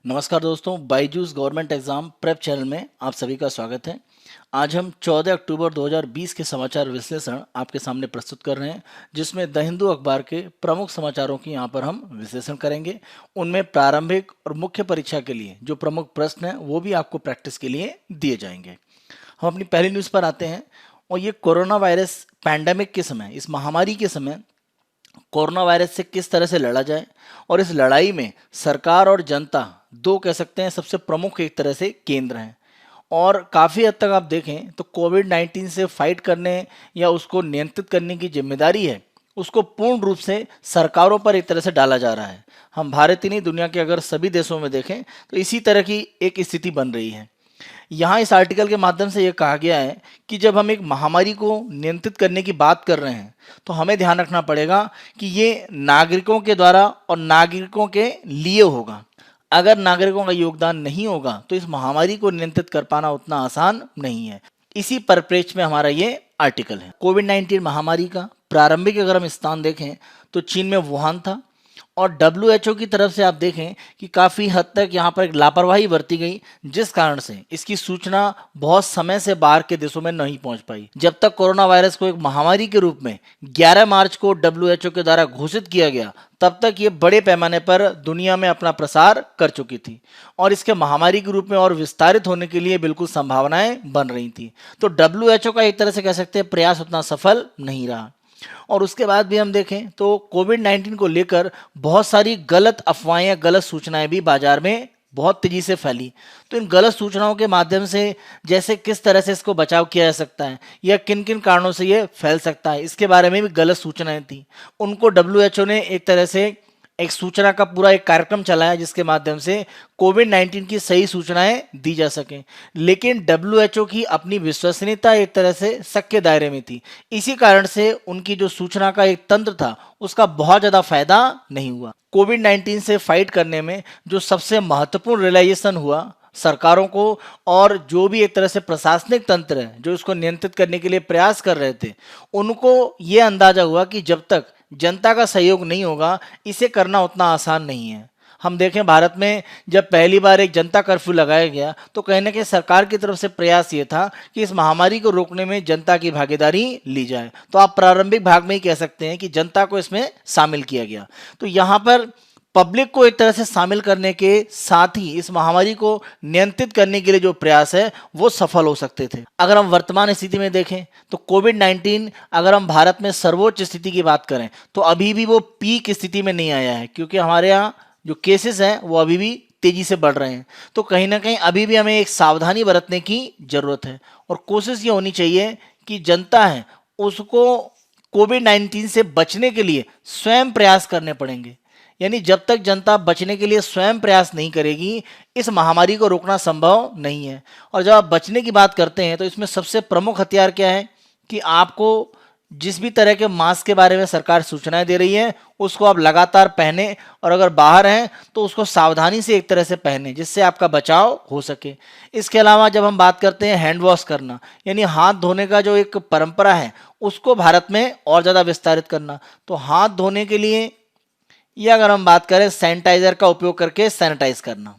नमस्कार दोस्तों, Byju's government exam prep channel में आप सभी का स्वागत है। आज हम 14 अक्टूबर 2020 के समाचार विश्लेषण आपके सामने प्रस्तुत कर रहे हैं, जिसमें द हिंदू अखबार के प्रमुख समाचारों की यहां पर हम विश्लेषण करेंगे। उनमें प्रारंभिक और मुख्य परीक्षा के लिए जो प्रमुख प्रश्न हैं वो भी आपको प्रैक्टिस के लिए दिए जाएंगे। हम अपनी पहली न्यूज़ पर आते हैं और ये कोरोना वायरस पैंडेमिक के समय, इस महामारी के समय कोरोना वायरस से किस तरह से लड़ा जाए और इस लड़ाई में सरकार और जनता दो कह सकते हैं सबसे प्रमुख एक तरह से केंद्र हैं। और काफ़ी हद तक आप देखें तो कोविड-19 से फाइट करने या उसको नियंत्रित करने की जिम्मेदारी है, उसको पूर्ण रूप से सरकारों पर एक तरह से डाला जा रहा है। हम भारत ही नहीं, दुनिया के अगर सभी देशों में देखें तो इसी तरह की एक स्थिति बन रही है। यहाँ इस आर्टिकल के माध्यम से ये कहा गया है कि जब हम एक महामारी को नियंत्रित करने की बात कर रहे हैं तो हमें ध्यान रखना पड़ेगा कि ये नागरिकों के द्वारा और नागरिकों के लिए होगा। अगर नागरिकों का योगदान नहीं होगा तो इस महामारी को नियंत्रित कर पाना उतना आसान नहीं है। इसी परिप्रेक्ष्य में हमारा ये आर्टिकल है। कोविड-19 महामारी का प्रारंभिक अगर हम स्थान देखें तो चीन में वुहान था और WHO की तरफ से आप देखें कि काफ़ी हद तक यहाँ पर एक लापरवाही बरती गई, जिस कारण से इसकी सूचना बहुत समय से बाहर के देशों में नहीं पहुँच पाई। जब तक कोरोना वायरस को एक महामारी के रूप में 11 मार्च को WHO के द्वारा घोषित किया गया, तब तक ये बड़े पैमाने पर दुनिया में अपना प्रसार कर चुकी थी और इसके महामारी के रूप में और विस्तारित होने के लिए बिल्कुल संभावनाएं बन रही थी। तो WHO का एक तरह से कह सकते हैं प्रयास उतना सफल नहीं रहा। और उसके बाद भी हम देखें तो कोविड-19 को लेकर बहुत सारी गलत अफवाहें या गलत सूचनाएं भी बाजार में बहुत तेजी से फैली। तो इन गलत सूचनाओं के माध्यम से जैसे किस तरह से इसको बचाव किया जा सकता है या किन किन कारणों से ये फैल सकता है, इसके बारे में भी गलत सूचनाएं थी। उनको WHO ने एक तरह से एक सूचना का पूरा एक कार्यक्रम चलाया जिसके माध्यम से कोविड-19 की सही सूचनाएं दी जा सकें। लेकिन WHO की अपनी विश्वसनीयता एक तरह से शक के दायरे में थी। इसी कारण से उनकी जो सूचना का एक तंत्र था उसका बहुत ज़्यादा फायदा नहीं हुआ। कोविड-19 से फाइट करने में जो सबसे महत्वपूर्ण रियलाइजेशन हुआ सरकारों को और जो भी एक तरह से प्रशासनिक तंत्र है जो इसको नियंत्रित करने के लिए प्रयास कर रहे थे, उनको ये अंदाजा हुआ कि जब तक जनता का सहयोग नहीं होगा इसे करना उतना आसान नहीं है। हम देखें भारत में जब पहली बार एक जनता कर्फ्यू लगाया गया तो कहीं ना कहीं सरकार की तरफ से प्रयास ये था कि इस महामारी को रोकने में जनता की भागीदारी ली जाए। तो आप प्रारंभिक भाग में ही कह सकते हैं कि जनता को इसमें शामिल किया गया। तो यहाँ पर पब्लिक को एक तरह से शामिल करने के साथ ही इस महामारी को नियंत्रित करने के लिए जो प्रयास है वो सफल हो सकते थे। अगर हम वर्तमान स्थिति में देखें तो कोविड-19 अगर हम भारत में सर्वोच्च स्थिति की बात करें तो अभी भी वो पीक स्थिति में नहीं आया है, क्योंकि हमारे यहाँ जो केसेस हैं वो अभी भी तेजी से बढ़ रहे हैं। तो कहीं ना कहीं अभी भी हमें एक सावधानी बरतने की जरूरत है और कोशिश ये होनी चाहिए कि जनता है उसको कोविड-19 से बचने के लिए स्वयं प्रयास करने पड़ेंगे। यानी जब तक जनता बचने के लिए स्वयं प्रयास नहीं करेगी इस महामारी को रोकना संभव नहीं है। और जब आप बचने की बात करते हैं तो इसमें सबसे प्रमुख हथियार क्या है कि आपको जिस भी तरह के मास्क के बारे में सरकार सूचनाएं दे रही है उसको आप लगातार पहने और अगर बाहर हैं तो उसको सावधानी से एक तरह से पहने जिससे आपका बचाव हो सके। इसके अलावा जब हम बात करते हैं हैंड वॉश करना, यानी हाथ धोने का जो एक परंपरा है उसको भारत में और ज़्यादा विस्तारित करना। तो हाथ धोने के लिए या अगर हम बात करें सैनिटाइजर का उपयोग करके सैनिटाइज करना,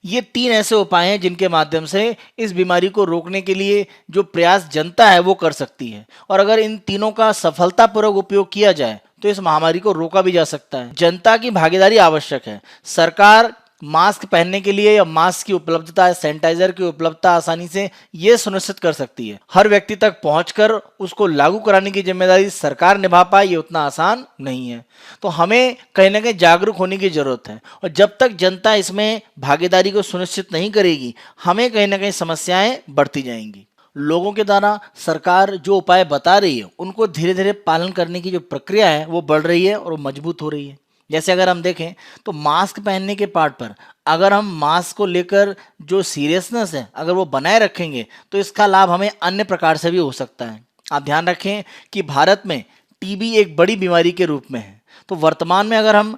ये 3 ऐसे उपाय हैं जिनके माध्यम से इस बीमारी को रोकने के लिए जो प्रयास जनता है वो कर सकती है। और अगर इन तीनों का सफलतापूर्वक उपयोग किया जाए तो इस महामारी को रोका भी जा सकता है। जनता की भागीदारी आवश्यक है। सरकार मास्क पहनने के लिए या मास्क की उपलब्धता, सैनिटाइजर की उपलब्धता आसानी से ये सुनिश्चित कर सकती है। हर व्यक्ति तक पहुंचकर उसको लागू कराने की जिम्मेदारी सरकार निभा पाए ये उतना आसान नहीं है। तो हमें कहीं ना कहीं जागरूक होने की जरूरत है और जब तक जनता इसमें भागीदारी को सुनिश्चित नहीं करेगी हमें कहीं ना कहीं समस्याएं बढ़ती जाएंगी। लोगों के द्वारा सरकार जो उपाय बता रही है उनको धीरे धीरे पालन करने की जो प्रक्रिया है वो बढ़ रही है और वो मजबूत हो रही है। जैसे अगर हम देखें तो मास्क पहनने के पार्ट पर अगर हम मास्क को लेकर जो सीरियसनेस है अगर वो बनाए रखेंगे तो इसका लाभ हमें अन्य प्रकार से भी हो सकता है। आप ध्यान रखें कि भारत में टीबी एक बड़ी बीमारी के रूप में है। तो वर्तमान में अगर हम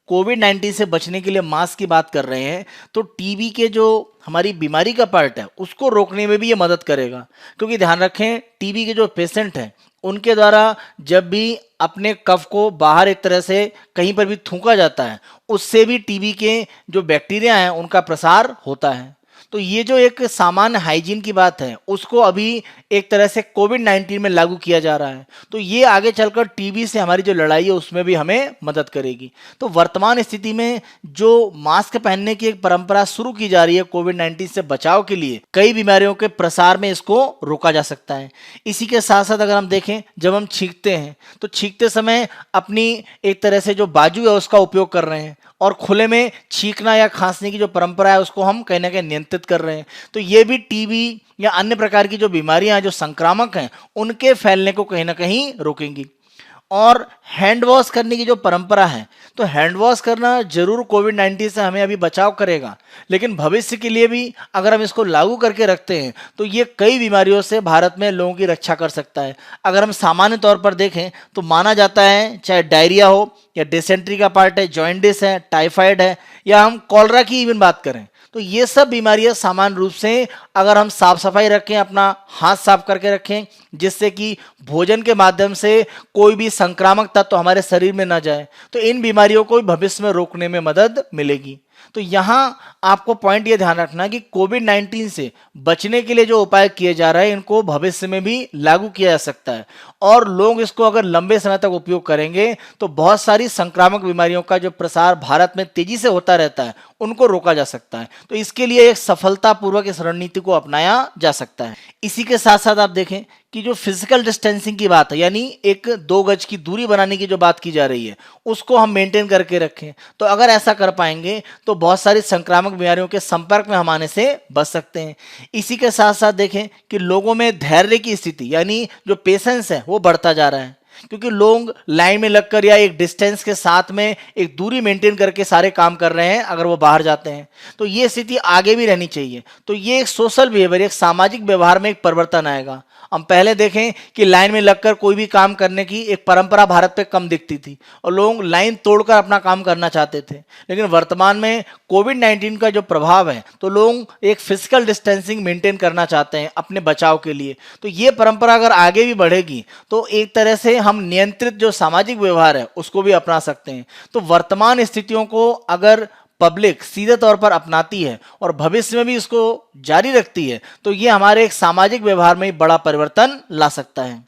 कोविड-19 से बचने के लिए मास्क की बात कर रहे हैं तो टीबी के जो हमारी बीमारी का पार्ट है उसको रोकने में भी ये मदद करेगा। क्योंकि ध्यान रखें, टीबी के जो पेशेंट हैं उनके द्वारा जब भी अपने कफ को बाहर एक तरह से कहीं पर भी थूका जाता है, उससे भी टीबी के जो बैक्टीरिया हैं उनका प्रसार होता है। तो ये जो एक सामान्य हाइजीन की बात है उसको अभी एक तरह से कोविड-19 में लागू किया जा रहा है। तो ये आगे चलकर टीबी से हमारी जो लड़ाई है उसमें भी हमें मदद करेगी। तो वर्तमान स्थिति में जो मास्क पहनने की एक परंपरा शुरू की जा रही है कोविड-19 से बचाव के लिए, कई बीमारियों के प्रसार में इसको रोका जा सकता है। इसी के साथ साथ अगर हम देखें, जब हम छींकते हैं तो छींकते समय अपनी एक तरह से जो बाजू है उसका उपयोग कर रहे हैं और खुले में छींकना या खांसने की जो परंपरा है उसको हम कहीं ना कहीं नियंत्रित कर रहे हैं। तो ये भी टीबी या अन्य प्रकार की जो बीमारियां हैं जो संक्रामक हैं उनके फैलने को कहीं ना कहीं रोकेंगी। और हैंड वॉश करने की जो परंपरा है, तो हैंड वॉश करना जरूर कोविड-19 से हमें अभी बचाव करेगा, लेकिन भविष्य के लिए भी अगर हम इसको लागू करके रखते हैं तो ये कई बीमारियों से भारत में लोगों की रक्षा कर सकता है। अगर हम सामान्य तौर पर देखें तो माना जाता है चाहे डायरिया हो या डिसेंट्री का पार्ट है, जॉइंटिस है, टाइफाइड है या हम कॉलरा की इवन बात करें, तो ये सब बीमारियां सामान्य रूप से अगर हम साफ सफाई रखें, अपना हाथ साफ करके रखें, जिससे कि भोजन के माध्यम से कोई भी संक्रामक तत्व हमारे शरीर में ना जाए, तो इन बीमारियों को भविष्य में रोकने में मदद मिलेगी। तो यहाँ आपको पॉइंट ये ध्यान रखना कि कोविड-19 से बचने के लिए जो उपाय किए जा रहे हैं इनको भविष्य में भी लागू किया जा सकता है और लोग इसको अगर लंबे समय तक उपयोग करेंगे तो बहुत सारी संक्रामक बीमारियों का जो प्रसार भारत में तेजी से होता रहता है उनको रोका जा सकता है। तो इसके लिए एक सफलतापूर्वक इस रणनीति को अपनाया जा सकता है। इसी के साथ साथ आप देखें कि जो फिजिकल डिस्टेंसिंग की बात है, यानी एक 2 गज की दूरी बनाने की जो बात की जा रही है उसको हम मेंटेन करके रखें, तो अगर ऐसा कर पाएंगे तो बहुत सारी संक्रामक बीमारियों के संपर्क में हम आने से बच सकते हैं। इसी के साथ साथ देखें कि लोगों में धैर्य की स्थिति यानी जो पेशेंस है वो बढ़ता जा रहा है, क्योंकि लोग लाइन में लगकर या एक डिस्टेंस के साथ में एक दूरी मेंटेन करके सारे काम कर रहे हैं अगर वो बाहर जाते हैं, तो ये स्थिति आगे भी रहनी चाहिए। तो ये एक सोशल बिहेवियर, एक सामाजिक व्यवहार में एक परिवर्तन आएगा। हम पहले देखें कि लाइन में लगकर कोई भी काम करने की एक परंपरा भारत पे कम दिखती थी और लोग लाइन तोड़कर अपना काम करना चाहते थे, लेकिन वर्तमान में कोविड-19 का जो प्रभाव है तो लोग एक फिजिकल डिस्टेंसिंग मेंटेन करना चाहते हैं अपने बचाव के लिए। तो ये परंपरा अगर आगे भी बढ़ेगी तो एक तरह से हम नियंत्रित जो सामाजिक व्यवहार है उसको भी अपना सकते हैं। तो वर्तमान स्थितियों को अगर पब्लिक सीधे तौर पर अपनाती है और भविष्य में भी इसको जारी रखती है तो ये हमारे एक सामाजिक व्यवहार में बड़ा परिवर्तन ला सकता है।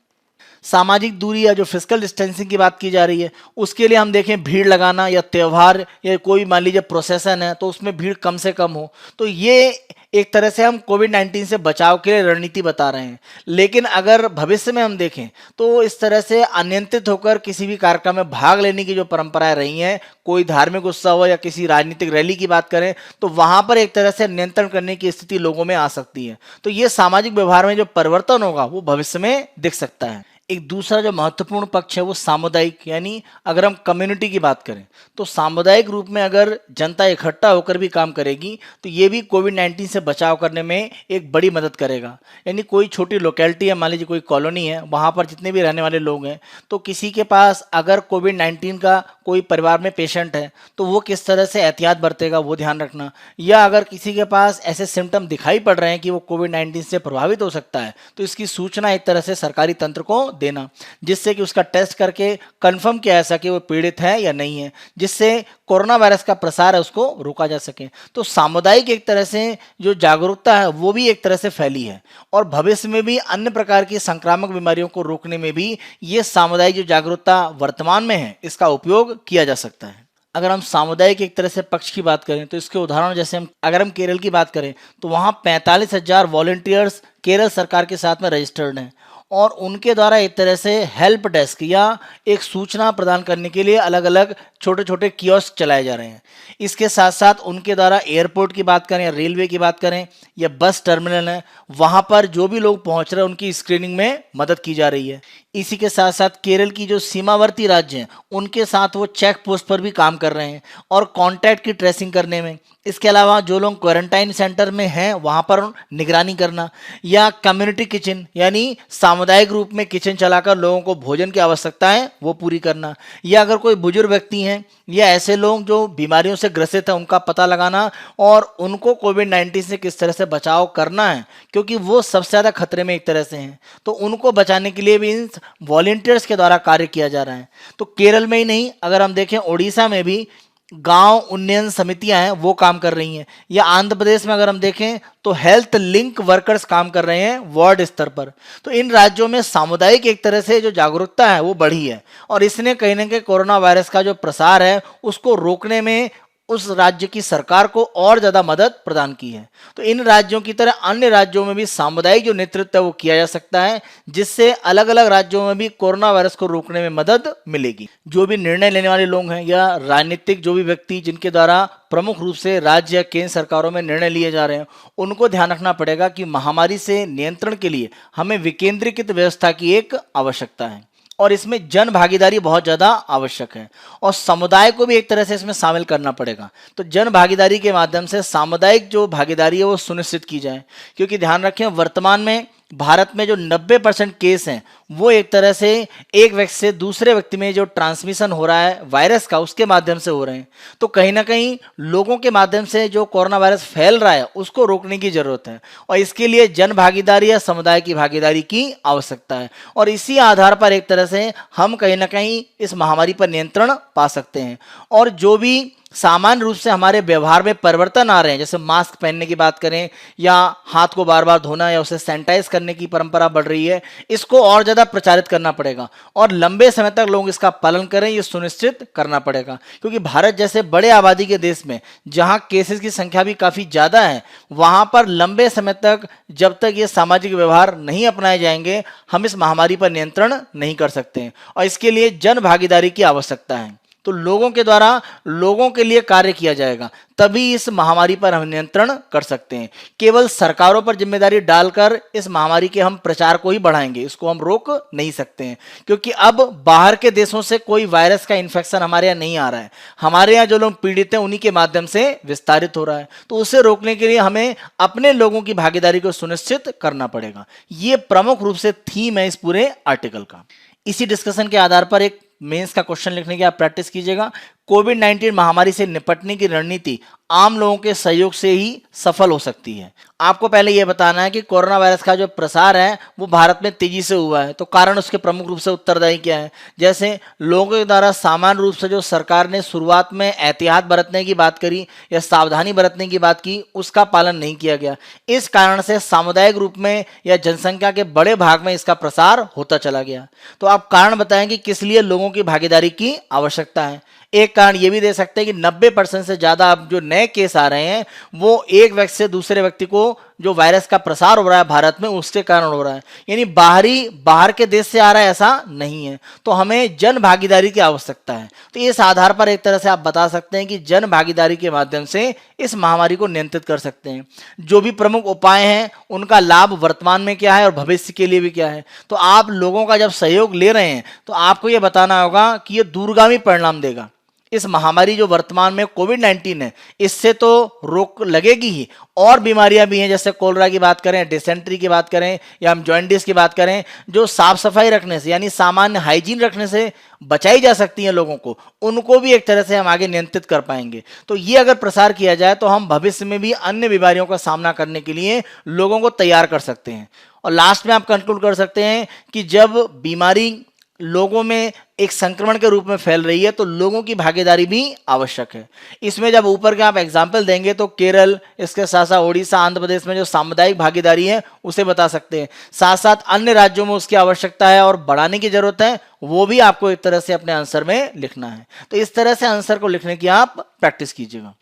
सामाजिक दूरी या जो फिजिकल डिस्टेंसिंग की बात की जा रही है उसके लिए हम देखें भीड़ लगाना या त्यौहार या कोई मान लीजिए प्रोसेसन है तो उसमें भीड़ कम से कम हो, तो ये एक तरह से हम कोविड-19 से बचाव के लिए रणनीति बता रहे हैं। लेकिन अगर भविष्य में हम देखें तो इस तरह से अनियंत्रित होकर किसी भी कार्यक्रम में भाग लेने की जो परंपराएं रही हैं, कोई धार्मिक उत्सव हो या किसी राजनीतिक रैली की बात करें तो वहां पर एक तरह से नियंत्रण करने की स्थिति लोगों में आ सकती है। तो ये सामाजिक व्यवहार में जो परिवर्तन होगा वो भविष्य में दिख सकता है। एक दूसरा जो महत्वपूर्ण पक्ष है वो सामुदायिक, यानी अगर हम कम्युनिटी की बात करें तो सामुदायिक रूप में अगर जनता इकट्ठा होकर भी काम करेगी तो ये भी कोविड-19 से बचाव करने में एक बड़ी मदद करेगा। यानी कोई छोटी लोकेलिटी है, मान लीजिए कोई कॉलोनी है, वहाँ पर जितने भी रहने वाले लोग हैं तो किसी के पास अगर कोविड-19 का कोई परिवार में पेशेंट है तो वो किस तरह से एहतियात बरतेगा वो ध्यान रखना, या अगर किसी के पास ऐसे सिम्टम दिखाई पड़ रहे हैं कि वो कोविड-19 से प्रभावित हो सकता है तो इसकी सूचना एक तरह से सरकारी तंत्र को देना, जिससे कि उसका टेस्ट करके कंफर्म किया जा सके वो पीड़ित है या नहीं है, जिससे कोरोना वायरस का प्रसार है उसको रोका जा सके। तो सामुदायिक एक तरह से जो जागरूकता है वो भी एक तरह से फैली है और भविष्य में भी अन्य प्रकार की संक्रामक बीमारियों को रोकने में भी ये सामुदायिक जो जागरूकता वर्तमान में है इसका उपयोग किया जा सकता है। अगर हम सामुदायिक एक तरह से पक्ष की बात करें तो इसके उदाहरण जैसे अगर हम केरल की बात करें तो वहाँ 45,000 वॉलंटियर्स केरल सरकार के साथ में रजिस्टर्ड हैं और उनके द्वारा एक तरह से हेल्प डेस्क या एक सूचना प्रदान करने के लिए अलग अलग छोटे छोटे कियोस्क चलाए जा रहे हैं। इसके साथ साथ उनके द्वारा एयरपोर्ट की बात करें या रेलवे की बात करें या बस टर्मिनल है, वहाँ पर जो भी लोग पहुँच रहे हैं उनकी स्क्रीनिंग में मदद की जा रही है। इसी के साथ साथ केरल की जो सीमावर्ती राज्य हैं उनके साथ वो चेक पोस्ट पर भी काम कर रहे हैं और कॉन्टैक्ट की ट्रेसिंग करने में। इसके अलावा जो लोग क्वारंटाइन सेंटर में हैं वहाँ पर निगरानी करना या कम्युनिटी किचन यानी सामुदायिक रूप में किचन चलाकर लोगों को भोजन की आवश्यकता है वो पूरी करना, या अगर कोई बुजुर्ग व्यक्ति हैं हैं या ऐसे लोग जो बीमारियों से ग्रसित हैं उनका पता लगाना और उनको कोविड-19 से किस तरह से बचाव करना है, क्योंकि वो सबसे ज़्यादा खतरे में एक तरह से हैं। तो उनको बचाने के लिए भी इन वॉलंटियर्स के द्वारा कार्य किया जा रहा है। तो केरल में ही नहीं, अगर हम देखें उड़ीसा में भी गांव उन्नयन समितियां हैं वो काम कर रही हैं, या आंध्र प्रदेश में अगर हम देखें तो हेल्थ लिंक वर्कर्स काम कर रहे हैं वार्ड स्तर पर। तो इन राज्यों में सामुदायिक एक तरह से जो जागरूकता है वो बढ़ी है और इसने कहीं ना कहीं कोरोना वायरस का जो प्रसार है उसको रोकने में उस राज्य की सरकार को और ज्यादा मदद प्रदान की है। तो इन राज्यों की तरह अन्य राज्यों में भी सामुदायिक जो नेतृत्व है वो किया जा सकता है, जिससे अलग अलग राज्यों में भी कोरोना वायरस को रोकने में मदद मिलेगी। जो भी निर्णय लेने वाले लोग हैं या राजनीतिक जो भी व्यक्ति जिनके द्वारा प्रमुख रूप से राज्य या केंद्र सरकारों में निर्णय लिए जा रहे हैं, उनको ध्यान रखना पड़ेगा कि महामारी से नियंत्रण के लिए हमें विकेंद्रीकृत व्यवस्था की एक आवश्यकता है और इसमें जन भागीदारी बहुत ज़्यादा आवश्यक है और समुदाय को भी एक तरह से इसमें शामिल करना पड़ेगा। तो जन भागीदारी के माध्यम से सामुदायिक जो भागीदारी है वो सुनिश्चित की जाए, क्योंकि ध्यान रखें वर्तमान में भारत में जो 90% केस हैं वो एक तरह से एक व्यक्ति से दूसरे व्यक्ति में जो ट्रांसमिशन हो रहा है वायरस का उसके माध्यम से हो रहे हैं। तो कहीं ना कहीं लोगों के माध्यम से जो कोरोना वायरस फैल रहा है उसको रोकने की जरूरत है और इसके लिए जन भागीदारी या समुदाय की भागीदारी की आवश्यकता है और इसी आधार पर एक तरह से हम कहीं ना कहीं इस महामारी पर नियंत्रण पा सकते हैं। और जो भी सामान्य रूप से हमारे व्यवहार में परिवर्तन आ रहे हैं, जैसे मास्क पहनने की बात करें या हाथ को बार बार धोना या उसे सैनिटाइज करने की परंपरा बढ़ रही है, इसको और ज़्यादा प्रचारित करना पड़ेगा और लंबे समय तक लोग इसका पालन करें ये सुनिश्चित करना पड़ेगा। क्योंकि भारत जैसे बड़े आबादी के देश में जहां केसेस की संख्या भी काफ़ी ज़्यादा है, वहां पर लंबे समय तक जब तक ये सामाजिक व्यवहार नहीं अपनाए जाएंगे हम इस महामारी पर नियंत्रण नहीं कर सकते हैं और इसके लिए जन भागीदारी की आवश्यकता है। तो लोगों के द्वारा लोगों के लिए कार्य किया जाएगा, तभी इस महामारी पर हम नियंत्रण कर सकते हैं। केवल सरकारों पर जिम्मेदारी डालकर इस महामारी के हम प्रचार को ही बढ़ाएंगे, इसको हम रोक नहीं सकते हैं, क्योंकि अब बाहर के देशों से कोई वायरस का इन्फेक्शन हमारे यहाँ नहीं आ रहा है, हमारे यहाँ जो लोग पीड़ित हैं उन्हीं के माध्यम से विस्तारित हो रहा है। तो उसे रोकने के लिए हमें अपने लोगों की भागीदारी को सुनिश्चित करना पड़ेगा। ये प्रमुख रूप से थीम है इस पूरे आर्टिकल का। इसी डिस्कशन के आधार पर एक मेंस का क्वेश्चन लिखने की आप प्रैक्टिस कीजिएगा। कोविड-19 महामारी से निपटने की रणनीति आम लोगों के सहयोग से ही सफल हो सकती है। आपको पहले यह बताना है कि कोरोना वायरस का जो प्रसार है वो भारत में तेजी से हुआ है, तो कारण उसके प्रमुख रूप से उत्तरदायी क्या है। जैसे लोगों के द्वारा सामान्य रूप से जो सरकार ने शुरुआत में एहतियात बरतने की बात करी या सावधानी बरतने की बात की, उसका पालन नहीं किया गया। इस कारण से सामुदायिक रूप में या जनसंख्या के बड़े भाग में इसका प्रसार होता चला गया। तो आप कारण बताएं कि किस लिए लोगों की भागीदारी की आवश्यकता है। एक कारण ये भी दे सकते हैं कि 90% से ज्यादा अब जो नए केस आ रहे हैं वो एक व्यक्ति से दूसरे व्यक्ति को जो वायरस का प्रसार हो रहा है भारत में उसके कारण हो रहा है, यानी बाहर के देश से आ रहा है ऐसा नहीं है। तो हमें जन भागीदारी की आवश्यकता है। तो इस आधार पर एक तरह से आप बता सकते हैं कि जन भागीदारी के माध्यम से इस महामारी को नियंत्रित कर सकते हैं। जो भी प्रमुख उपाय हैं उनका लाभ वर्तमान में क्या है और भविष्य के लिए भी क्या है। तो आप लोगों का जब सहयोग ले रहे हैं तो आपको यह बताना होगा कि यह दूरगामी परिणाम देगा। इस महामारी जो वर्तमान में कोविड-19 है इससे तो रोक लगेगी ही, और बीमारियां भी हैं, जैसे कोलरा की बात करें, डिसेंट्री की बात करें या हम जॉन्डिस की बात करें, जो साफ सफाई रखने से यानी सामान्य हाइजीन रखने से बचाई जा सकती हैं लोगों को, उनको भी एक तरह से हम आगे नियंत्रित कर पाएंगे। तो ये अगर प्रसार किया जाए तो हम भविष्य में भी अन्य बीमारियों का सामना करने के लिए लोगों को तैयार कर सकते हैं। और लास्ट में आप कंक्लूड कर सकते हैं कि जब बीमारी लोगों में एक संक्रमण के रूप में फैल रही है तो लोगों की भागीदारी भी आवश्यक है। इसमें जब ऊपर के आप एग्जाम्पल देंगे तो केरल, इसके साथ साथ उड़ीसा, आंध्र प्रदेश में जो सामुदायिक भागीदारी है उसे बता सकते हैं। साथ साथ अन्य राज्यों में उसकी आवश्यकता है और बढ़ाने की जरूरत है, वो भी आपको एक तरह से अपने आंसर में लिखना है। तो इस तरह से आंसर को लिखने की आप प्रैक्टिस कीजिएगा।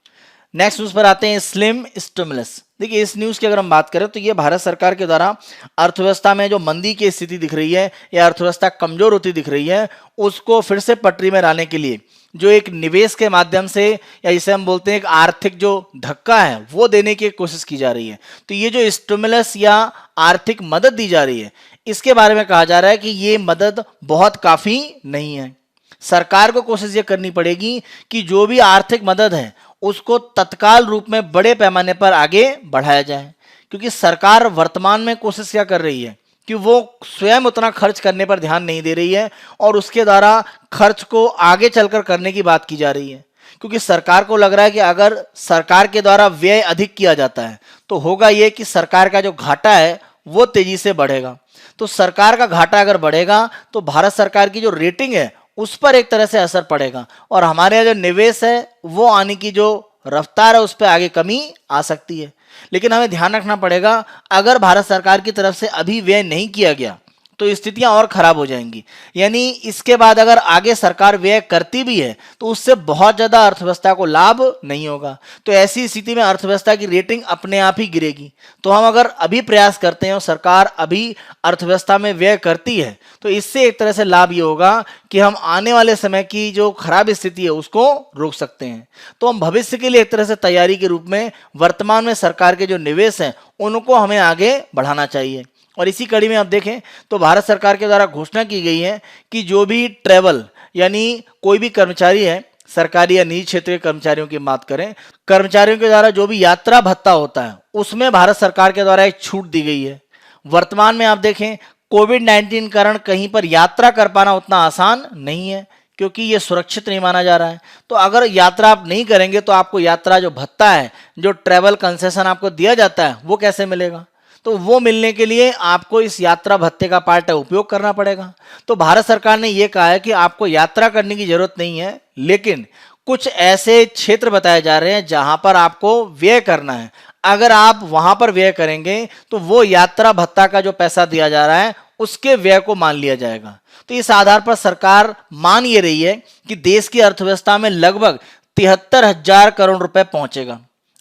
नेक्स्ट न्यूज पर आते हैं, स्लिम स्टिमुलस। देखिए इस न्यूज की अगर हम बात करें तो ये भारत सरकार के द्वारा अर्थव्यवस्था में जो मंदी की स्थिति दिख रही है या अर्थव्यवस्था कमजोर होती दिख रही है उसको फिर से पटरी में लाने के लिए जो एक निवेश के माध्यम से या जिसे हम बोलते हैं एक आर्थिक जो धक्का है वो देने की कोशिश की जा रही है। तो ये जो स्टिमुलस या आर्थिक मदद दी जा रही है इसके बारे में कहा जा रहा है कि ये मदद बहुत काफी नहीं है। सरकार को कोशिश ये करनी पड़ेगी कि जो भी आर्थिक मदद है उसको तत्काल रूप में बड़े पैमाने पर आगे बढ़ाया जाए, क्योंकि सरकार वर्तमान में कोशिश क्या कर रही है कि वो स्वयं उतना खर्च करने पर ध्यान नहीं दे रही है और उसके द्वारा खर्च को आगे चलकर करने की बात की जा रही है। क्योंकि सरकार को लग रहा है कि अगर सरकार के द्वारा व्यय अधिक किया जाता है तो होगा ये कि सरकार का जो घाटा है वो तेजी से बढ़ेगा। तो सरकार का घाटा अगर बढ़ेगा तो भारत सरकार की जो रेटिंग है उस पर एक तरह से असर पड़ेगा और हमारे यहाँ जो निवेश है वो आने की जो रफ्तार है उस पर आगे कमी आ सकती है। लेकिन हमें ध्यान रखना पड़ेगा, अगर भारत सरकार की तरफ से अभी व्यय नहीं किया गया तो स्थितियां और खराब हो जाएंगी। यानी इसके बाद अगर आगे सरकार व्यय करती भी है तो उससे बहुत ज्यादा अर्थव्यवस्था को लाभ नहीं होगा। तो ऐसी स्थिति में अर्थव्यवस्था की रेटिंग अपने आप ही गिरेगी। तो हम अगर अभी प्रयास करते हैं और सरकार अभी अर्थव्यवस्था में व्यय करती है तो इससे एक तरह से लाभ ये होगा कि हम आने वाले समय की जो खराब स्थिति है उसको रोक सकते हैं। तो हम भविष्य के लिए एक तरह से तैयारी के रूप में वर्तमान में सरकार के जो निवेश हैं उनको हमें आगे बढ़ाना चाहिए। और इसी कड़ी में आप देखें तो भारत सरकार के द्वारा घोषणा की गई है कि जो भी ट्रैवल यानी कोई भी कर्मचारी है, सरकारी या निजी क्षेत्र के कर्मचारियों की बात करें, कर्मचारियों के द्वारा जो भी यात्रा भत्ता होता है उसमें भारत सरकार के द्वारा एक छूट दी गई है। वर्तमान में आप देखें कोविड-19 कारण कहीं पर यात्रा कर पाना उतना आसान नहीं है क्योंकि ये सुरक्षित नहीं माना जा रहा है। तो अगर यात्रा आप नहीं करेंगे तो आपको यात्रा जो भत्ता है, जो ट्रैवल कंसेशन आपको दिया जाता है वो कैसे मिलेगा? तो वो मिलने के लिए आपको इस यात्रा भत्ते का पार्ट है उपयोग करना पड़ेगा। तो भारत सरकार ने ये कहा है कि आपको यात्रा करने की जरूरत नहीं है, लेकिन कुछ ऐसे क्षेत्र बताए जा रहे हैं जहां पर आपको व्यय करना है। अगर आप वहां पर व्यय करेंगे तो वो यात्रा भत्ता का जो पैसा दिया जा रहा है उसके व्यय को मान लिया जाएगा। तो इस आधार पर सरकार मान ये रही है कि देश की अर्थव्यवस्था में लगभग 73,000 करोड़ रुपए पहुंचेगा।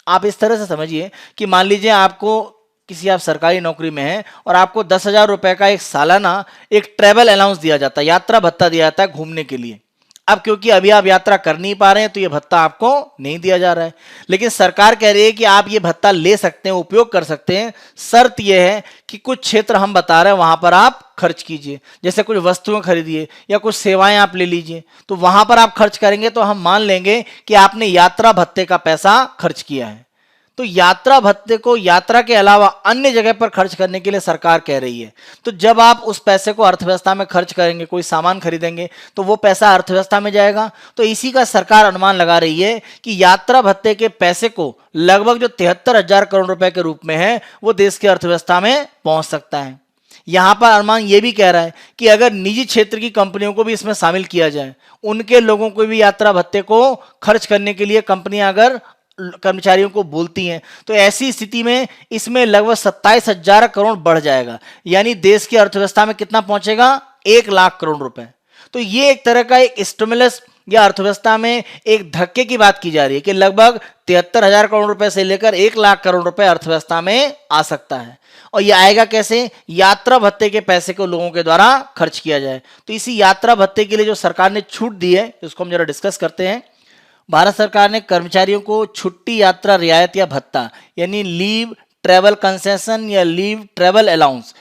आप इस तरह से समझिए कि मान लीजिए आपको किसी आप सरकारी नौकरी में हैं और आपको 10,000 रुपए का एक सालाना एक ट्रैवल अलाउंस दिया जाता है, यात्रा भत्ता दिया जाता है घूमने के लिए। अब क्योंकि अभी आप यात्रा कर नहीं पा रहे हैं तो ये भत्ता आपको नहीं दिया जा रहा है, लेकिन सरकार कह रही है कि आप ये भत्ता ले सकते हैं, उपयोग कर सकते हैं। शर्त यह है कि कुछ क्षेत्र हम बता रहे हैं वहां पर आप खर्च कीजिए, जैसे कुछ वस्तुएं खरीदिए या कुछ सेवाएं आप ले लीजिए। तो वहां पर आप खर्च करेंगे तो हम मान लेंगे कि आपने यात्रा भत्ते का पैसा खर्च किया है। तो यात्रा भत्ते को यात्रा के अलावा अन्य जगह पर खर्च करने के लिए सरकार कह रही है। तो जब आप उस पैसे को अर्थव्यवस्था में खर्च करेंगे, कोई सामान खरीदेंगे तो वो पैसा अर्थव्यवस्था में जाएगा। तो इसी का सरकार अनुमान लगा रही है कि यात्रा भत्ते के पैसे को लगभग जो 73,000 करोड़ रुपए के रूप में है वो देश की अर्थव्यवस्था में पहुंच सकता है। यहां पर अनुमान यह भी कह रहा है कि अगर निजी क्षेत्र की कंपनियों को भी इसमें शामिल किया जाए, उनके लोगों को भी यात्रा भत्ते को खर्च करने के लिए कंपनियां अगर कर्मचारियों को बोलती हैं तो ऐसी स्थिति में इसमें लगभग 27,000 करोड़ बढ़ जाएगा। यानी देश की अर्थव्यवस्था में कितना पहुंचेगा? 1 लाख करोड़ रुपए। तो ये एक तरह का एक स्टिमुलस या अर्थव्यवस्था में एक धक्के की बात की जा रही है कि लगभग 73,000 करोड़ रुपए से लेकर 1 लाख करोड़ रुपए अर्थव्यवस्था में आ सकता है। और ये आएगा कैसे? यात्रा भत्ते के पैसे को लोगों के द्वारा खर्च किया जाए। तो इसी यात्रा भत्ते के लिए जो सरकार ने छूट दी है उसको हम जरा डिस्कस करते हैं। भारत सरकार ने कर्मचारियों को छुट्टी यात्रा रियायत या भत्ता यानी लीव ट्रैवल कंसेशन या लीव ट्रैवल अलाउंस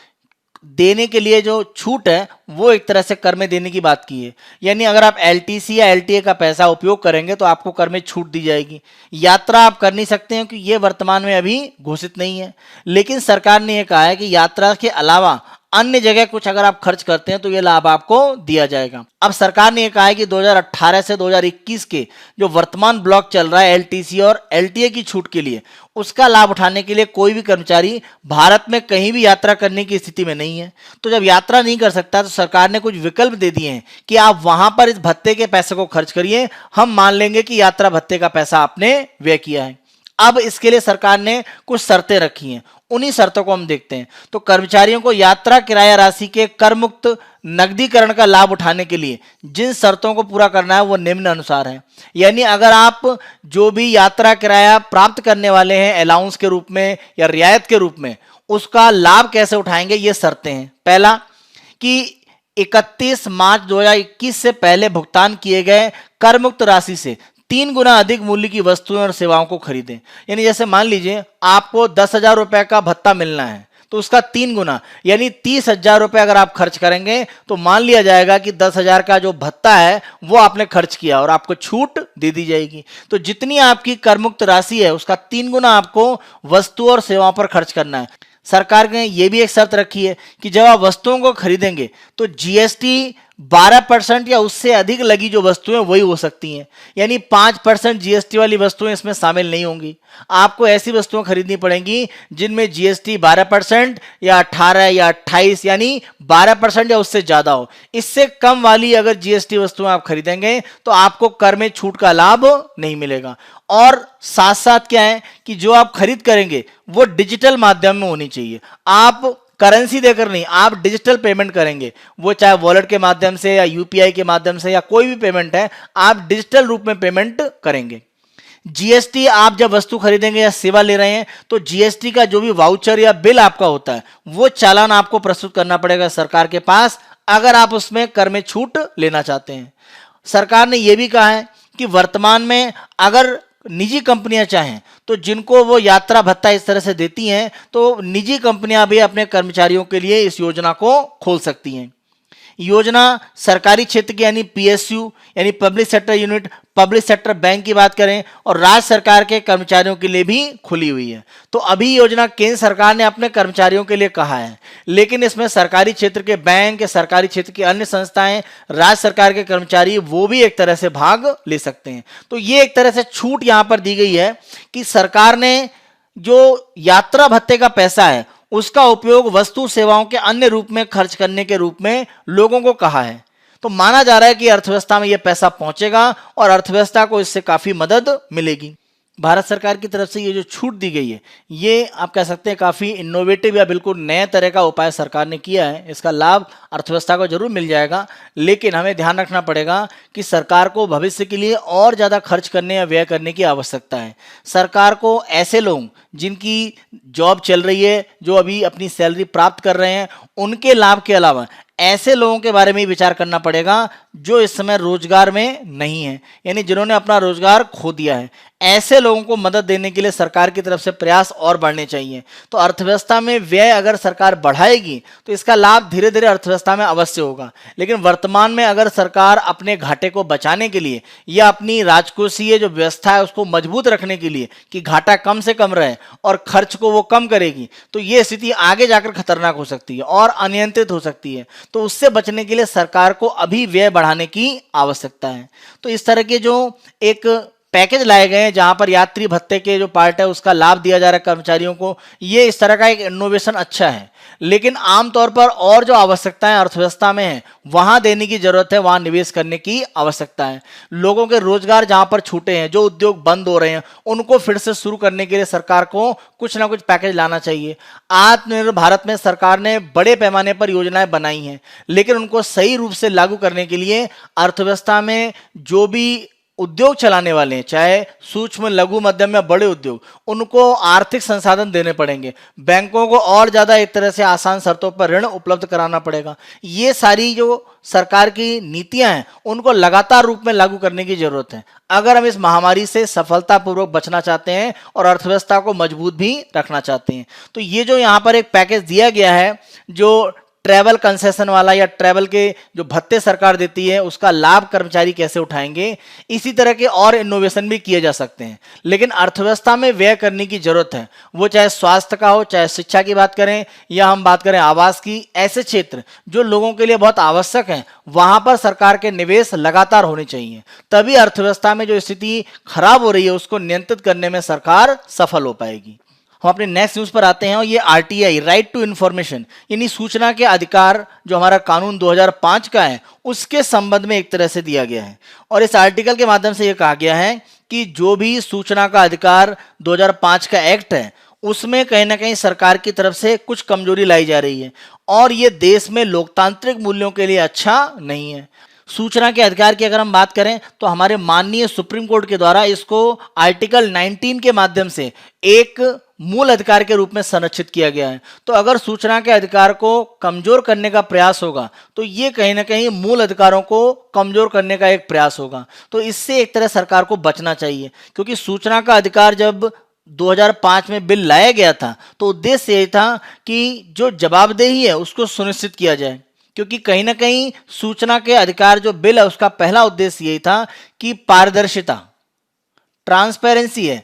देने के लिए जो छूट है वो एक तरह से कर में देने की बात की है। यानी अगर आप एलटीसी या एलटीए का पैसा उपयोग करेंगे तो आपको कर में छूट दी जाएगी। यात्रा आप कर नहीं सकते हैं क्योंकि ये वर्तमान में अभी घोषित नहीं है, लेकिन सरकार ने यह कहा है कि यात्रा के अलावा अन्य जगह कुछ अगर आप खर्च करते हैं तो ये लाभ आपको दिया जाएगा। अब सरकार ने यह कहा है कि 2018 से 2021 के जो वर्तमान ब्लॉक चल रहा है एलटीसी और एलटीए की छूट के लिए, उसका लाभ उठाने के लिए कोई भी कर्मचारी भारत में कहीं भी यात्रा करने की स्थिति में नहीं है। तो जब यात्रा नहीं कर सकता तो सरकार ने कुछ विकल्प दे दिए हैं कि आप वहां पर इस भत्ते के पैसे को खर्च करिए, हम मान लेंगे कि यात्रा भत्ते का पैसा आपने व्यय किया है। अब इसके लिए सरकार ने कुछ शर्तें रखी हैं, उन्हीं शर्तों को हम देखते हैं। तो कर्मचारियों को यात्रा किराया राशि के कर मुक्त नकदीकरण का लाभ उठाने के लिए जिन शर्तों को पूरा करना है वो निम्न अनुसार है। यानी अगर आप जो भी यात्रा किराया प्राप्त करने वाले हैं अलाउंस के रूप में या रियायत के रूप में, उसका लाभ कैसे उठाएंगे ये शर्तें हैं। पहला कि 31 मार्च 2021 से पहले भुगतान किए गए कर मुक्त राशि से 3 गुना अधिक मूल्य की वस्तुएं और सेवाओं को खरीदें। यानी जैसे मान लीजिए आपको 10,000 रुपए का भत्ता मिलना है तो उसका 3 गुना यानी 30,000 रुपए अगर आप खर्च करेंगे तो मान लिया जाएगा कि 10,000 का जो भत्ता है वो आपने खर्च किया और आपको छूट दे दी जाएगी। तो जितनी आपकी कर मुक्त राशि है उसका 3 गुना आपको वस्तु और सेवाओं पर खर्च करना है। सरकार ने ये भी एक शर्त रखी है कि जब आप वस्तुओं को खरीदेंगे तो जीएसटी 12% या उससे अधिक लगी जो वस्तुएं वही हो सकती हैं, यानी 5% जीएसटी वाली वस्तुएं इसमें शामिल नहीं होंगी। आपको ऐसी वस्तुएं खरीदनी पड़ेंगी जिनमें जीएसटी 12% या 18 या 28 यानी 12% या उससे ज्यादा हो। इससे कम वाली अगर जीएसटी वस्तुएं आप खरीदेंगे तो आपको कर में छूट का लाभ नहीं मिलेगा। और साथ साथ क्या है कि जो आप खरीद करेंगे वो डिजिटल माध्यम में होनी चाहिए। आप करेंसी देकर नहीं, आप डिजिटल पेमेंट करेंगे, वो चाहे वॉलेट के माध्यम से या यूपीआई के माध्यम से या कोई भी पेमेंट है, आप डिजिटल रूप में पेमेंट करेंगे। जीएसटी आप जब वस्तु खरीदेंगे या सेवा ले रहे हैं तो जीएसटी का जो भी वाउचर या बिल आपका होता है वो चालान आपको प्रस्तुत करना पड़ेगा सरकार के पास, अगर आप उसमें कर में छूट लेना चाहते हैं। सरकार ने यह भी कहा है कि वर्तमान में अगर निजी कंपनियां चाहें तो जिनको वो यात्रा भत्ता इस तरह से देती हैं तो निजी कंपनियां भी अपने कर्मचारियों के लिए इस योजना को खोल सकती हैं। योजना सरकारी क्षेत्र की यानी पीएसयू यानी public sector unit, public sector bank की बात करें और राज्य सरकार के कर्मचारियों के लिए भी खुली हुई है। तो अभी योजना केंद्र सरकार ने अपने कर्मचारियों के लिए कहा है, लेकिन इसमें सरकारी क्षेत्र के बैंक, सरकारी क्षेत्र की अन्य संस्थाएं, राज्य सरकार के कर्मचारी वो भी एक तरह से भाग ले सकते हैं। तो ये एक तरह से छूट यहां पर दी गई है कि सरकार ने जो यात्रा भत्ते का पैसा है उसका उपयोग वस्तु सेवाओं के अन्य रूप में खर्च करने के रूप में लोगों को कहा है। तो माना जा रहा है कि अर्थव्यवस्था में यह पैसा पहुंचेगा और अर्थव्यवस्था को इससे काफी मदद मिलेगी। भारत सरकार की तरफ से ये जो छूट दी गई है ये आप कह सकते हैं काफ़ी इनोवेटिव या बिल्कुल नए तरह का उपाय सरकार ने किया है। इसका लाभ अर्थव्यवस्था को जरूर मिल जाएगा, लेकिन हमें ध्यान रखना पड़ेगा कि सरकार को भविष्य के लिए और ज़्यादा खर्च करने या व्यय करने की आवश्यकता है। सरकार को ऐसे लोग जिनकी जॉब चल रही है, जो अभी अपनी सैलरी प्राप्त कर रहे हैं, उनके लाभ के अलावा ऐसे लोगों के बारे में विचार करना पड़ेगा जो इस समय रोजगार में नहीं है, यानी जिन्होंने अपना रोजगार खो दिया है। ऐसे लोगों को मदद देने के लिए सरकार की तरफ से प्रयास और बढ़ने चाहिए। तो अर्थव्यवस्था में व्यय अगर सरकार बढ़ाएगी तो इसका लाभ धीरे धीरे अर्थव्यवस्था में अवश्य होगा, लेकिन वर्तमान में अगर सरकार अपने घाटे को बचाने के लिए या अपनी राजकोषीय जो व्यवस्था है उसको मजबूत रखने के लिए कि घाटा कम से कम रहे और खर्च को वो कम करेगी, तो ये स्थिति आगे जाकर खतरनाक हो सकती है और अनियंत्रित हो सकती है। तो उससे बचने के लिए सरकार को अभी व्यय बढ़ाने की आवश्यकता है। तो इस तरह के जो एक पैकेज लाए गए हैं जहां पर यात्री भत्ते के जो पार्ट है उसका लाभ दिया जा रहा है कर्मचारियों को, ये इस तरह का एक इनोवेशन अच्छा है, लेकिन आमतौर पर और जो आवश्यकताएं अर्थव्यवस्था में है वहां देने की जरूरत है, वहां निवेश करने की आवश्यकता है। लोगों के रोजगार जहां पर छूटे हैं, जो उद्योग बंद हो रहे हैं, उनको फिर से शुरू करने के लिए सरकार को कुछ ना कुछ पैकेज लाना चाहिए। आत्मनिर्भर भारत में सरकार ने बड़े पैमाने पर योजनाएं बनाई हैं, लेकिन उनको सही रूप से लागू करने के लिए अर्थव्यवस्था में जो भी उद्योग चलाने वाले हैं, चाहे सूक्ष्म, लघु, मध्यम या बड़े उद्योग, उनको आर्थिक संसाधन देने पड़ेंगे। बैंकों को और ज्यादा एक तरह से आसान शर्तों पर ऋण उपलब्ध कराना पड़ेगा। ये सारी जो सरकार की नीतियां हैं उनको लगातार रूप में लागू करने की जरूरत है, अगर हम इस महामारी से सफलतापूर्वक बचना चाहते हैं और अर्थव्यवस्था को मजबूत भी रखना चाहते हैं। तो ये जो यहाँ पर एक पैकेज दिया गया है, जो ट्रैवल कंसेशन वाला या ट्रैवल के जो भत्ते सरकार देती है उसका लाभ कर्मचारी कैसे उठाएंगे, इसी तरह के और इनोवेशन भी किए जा सकते हैं। लेकिन अर्थव्यवस्था में व्यय करने की जरूरत है, वो चाहे स्वास्थ्य का हो, चाहे शिक्षा की बात करें या हम बात करें आवास की। ऐसे क्षेत्र जो लोगों के लिए बहुत आवश्यक हैं वहां पर सरकार के निवेश लगातार होने चाहिए, तभी अर्थव्यवस्था में जो स्थिति खराब हो रही है उसको नियंत्रित करने में सरकार सफल हो पाएगी। हम अपने नेक्स्ट न्यूज पर आते हैं और ये आरटीआई, राइट टू इंफॉर्मेशन, यानी सूचना के अधिकार, जो हमारा कानून 2005 का है उसके संबंध में एक तरह से दिया गया है। और इस आर्टिकल के माध्यम से ये कहा गया है कि जो भी सूचना का अधिकार 2005 का एक्ट है उसमें कहीं ना कहीं सरकार की तरफ से कुछ कमजोरी लाई जा रही है और ये देश में लोकतांत्रिक मूल्यों के लिए अच्छा नहीं है। सूचना के अधिकार की अगर हम बात करें तो हमारे माननीय सुप्रीम कोर्ट के द्वारा इसको आर्टिकल 19 के माध्यम से एक मूल अधिकार के रूप में संरक्षित किया गया है। तो अगर सूचना के अधिकार को कमजोर करने का प्रयास होगा तो ये कहीं ना कहीं मूल अधिकारों को कमजोर करने का एक प्रयास होगा। तो इससे एक तरह सरकार को बचना चाहिए, क्योंकि सूचना का अधिकार जब 2005 में बिल लाया गया था तो उद्देश्य यही था कि जो जवाबदेही है उसको सुनिश्चित किया जाए, क्योंकि कहीं ना कहीं सूचना के अधिकार जो बिल है उसका पहला उद्देश्य यही था कि पारदर्शिता, ट्रांसपेरेंसी है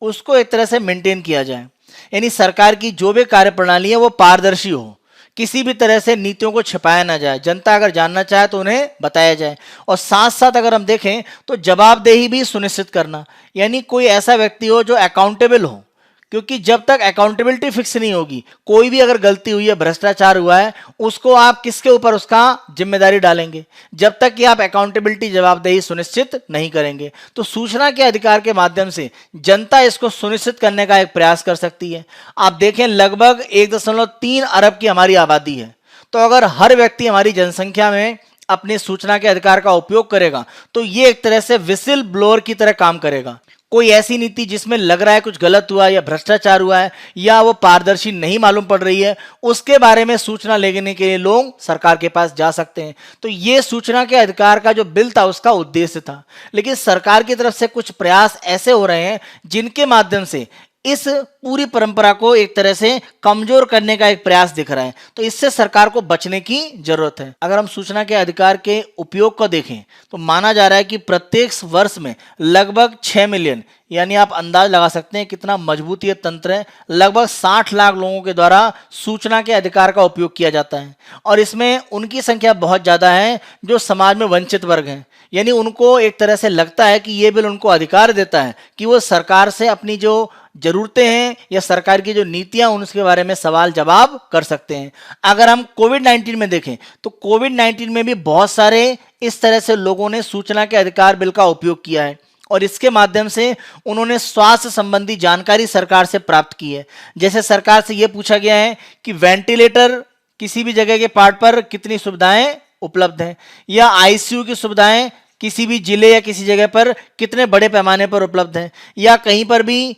उसको एक तरह से मेंटेन किया जाए। यानी सरकार की जो भी कार्यप्रणाली है वो पारदर्शी हो, किसी भी तरह से नीतियों को छिपाया ना जाए, जनता अगर जानना चाहे तो उन्हें बताया जाए। और साथ साथ अगर हम देखें तो जवाबदेही भी सुनिश्चित करना, यानी कोई ऐसा व्यक्ति हो जो अकाउंटेबल हो, क्योंकि जब तक अकाउंटेबिलिटी फिक्स नहीं होगी, कोई भी अगर गलती हुई है, भ्रष्टाचार हुआ है, उसको आप किसके ऊपर उसका जिम्मेदारी डालेंगे, जब तक कि आप अकाउंटेबिलिटी जवाबदेही सुनिश्चित नहीं करेंगे। तो सूचना के अधिकार के माध्यम से जनता इसको सुनिश्चित करने का एक प्रयास कर सकती है। आप देखें लगभग 1.3 अरब की हमारी आबादी है, तो अगर हर व्यक्ति हमारी जनसंख्या में अपने सूचना के अधिकार का उपयोग करेगा तो ये एक तरह से विसिल ब्लोअर की तरह काम करेगा। कोई ऐसी नीति जिसमें लग रहा है कुछ गलत हुआ या भ्रष्टाचार हुआ है या वो पारदर्शी नहीं मालूम पड़ रही है, उसके बारे में सूचना लेने के लिए लोग सरकार के पास जा सकते हैं। तो ये सूचना के अधिकार का जो बिल था उसका उद्देश्य था। लेकिन सरकार की तरफ से कुछ प्रयास ऐसे हो रहे हैं जिनके माध्यम से इस पूरी परंपरा को एक तरह से कमजोर करने का एक प्रयास दिख रहा है। तो इससे सरकार को बचने की जरूरत है। अगर हम सूचना के अधिकार के उपयोग को देखें तो माना जा रहा है कि प्रत्येक वर्ष में लगभग 6 मिलियन, यानी आप अंदाज लगा सकते हैं कितना मजबूत ये तंत्र है, लगभग 60 लाख लोगों के द्वारा सूचना के अधिकार का उपयोग किया जाता है। और इसमें उनकी संख्या बहुत ज्यादा है जो समाज में वंचित वर्ग हैं, यानी उनको एक तरह से लगता है कि ये बिल उनको अधिकार देता है कि वो सरकार से अपनी जो जरूरतें हैं या सरकार की जो नीतियां उनके बारे में सवाल जवाब कर सकते हैं। अगर हम कोविड-19 में देखें तो कोविड-19 में भी बहुत सारे इस तरह से लोगों ने सूचना के अधिकार बिल का उपयोग किया है और इसके माध्यम से उन्होंने स्वास्थ्य संबंधी जानकारी सरकार से प्राप्त की है। जैसे सरकार से यह पूछा गया है कि वेंटिलेटर किसी भी जगह के पार्ट पर कितनी सुविधाएं उपलब्ध हैं, या आईसीयू की सुविधाएं किसी भी जिले या किसी जगह पर कितने बड़े पैमाने पर उपलब्ध हैं, या कहीं पर भी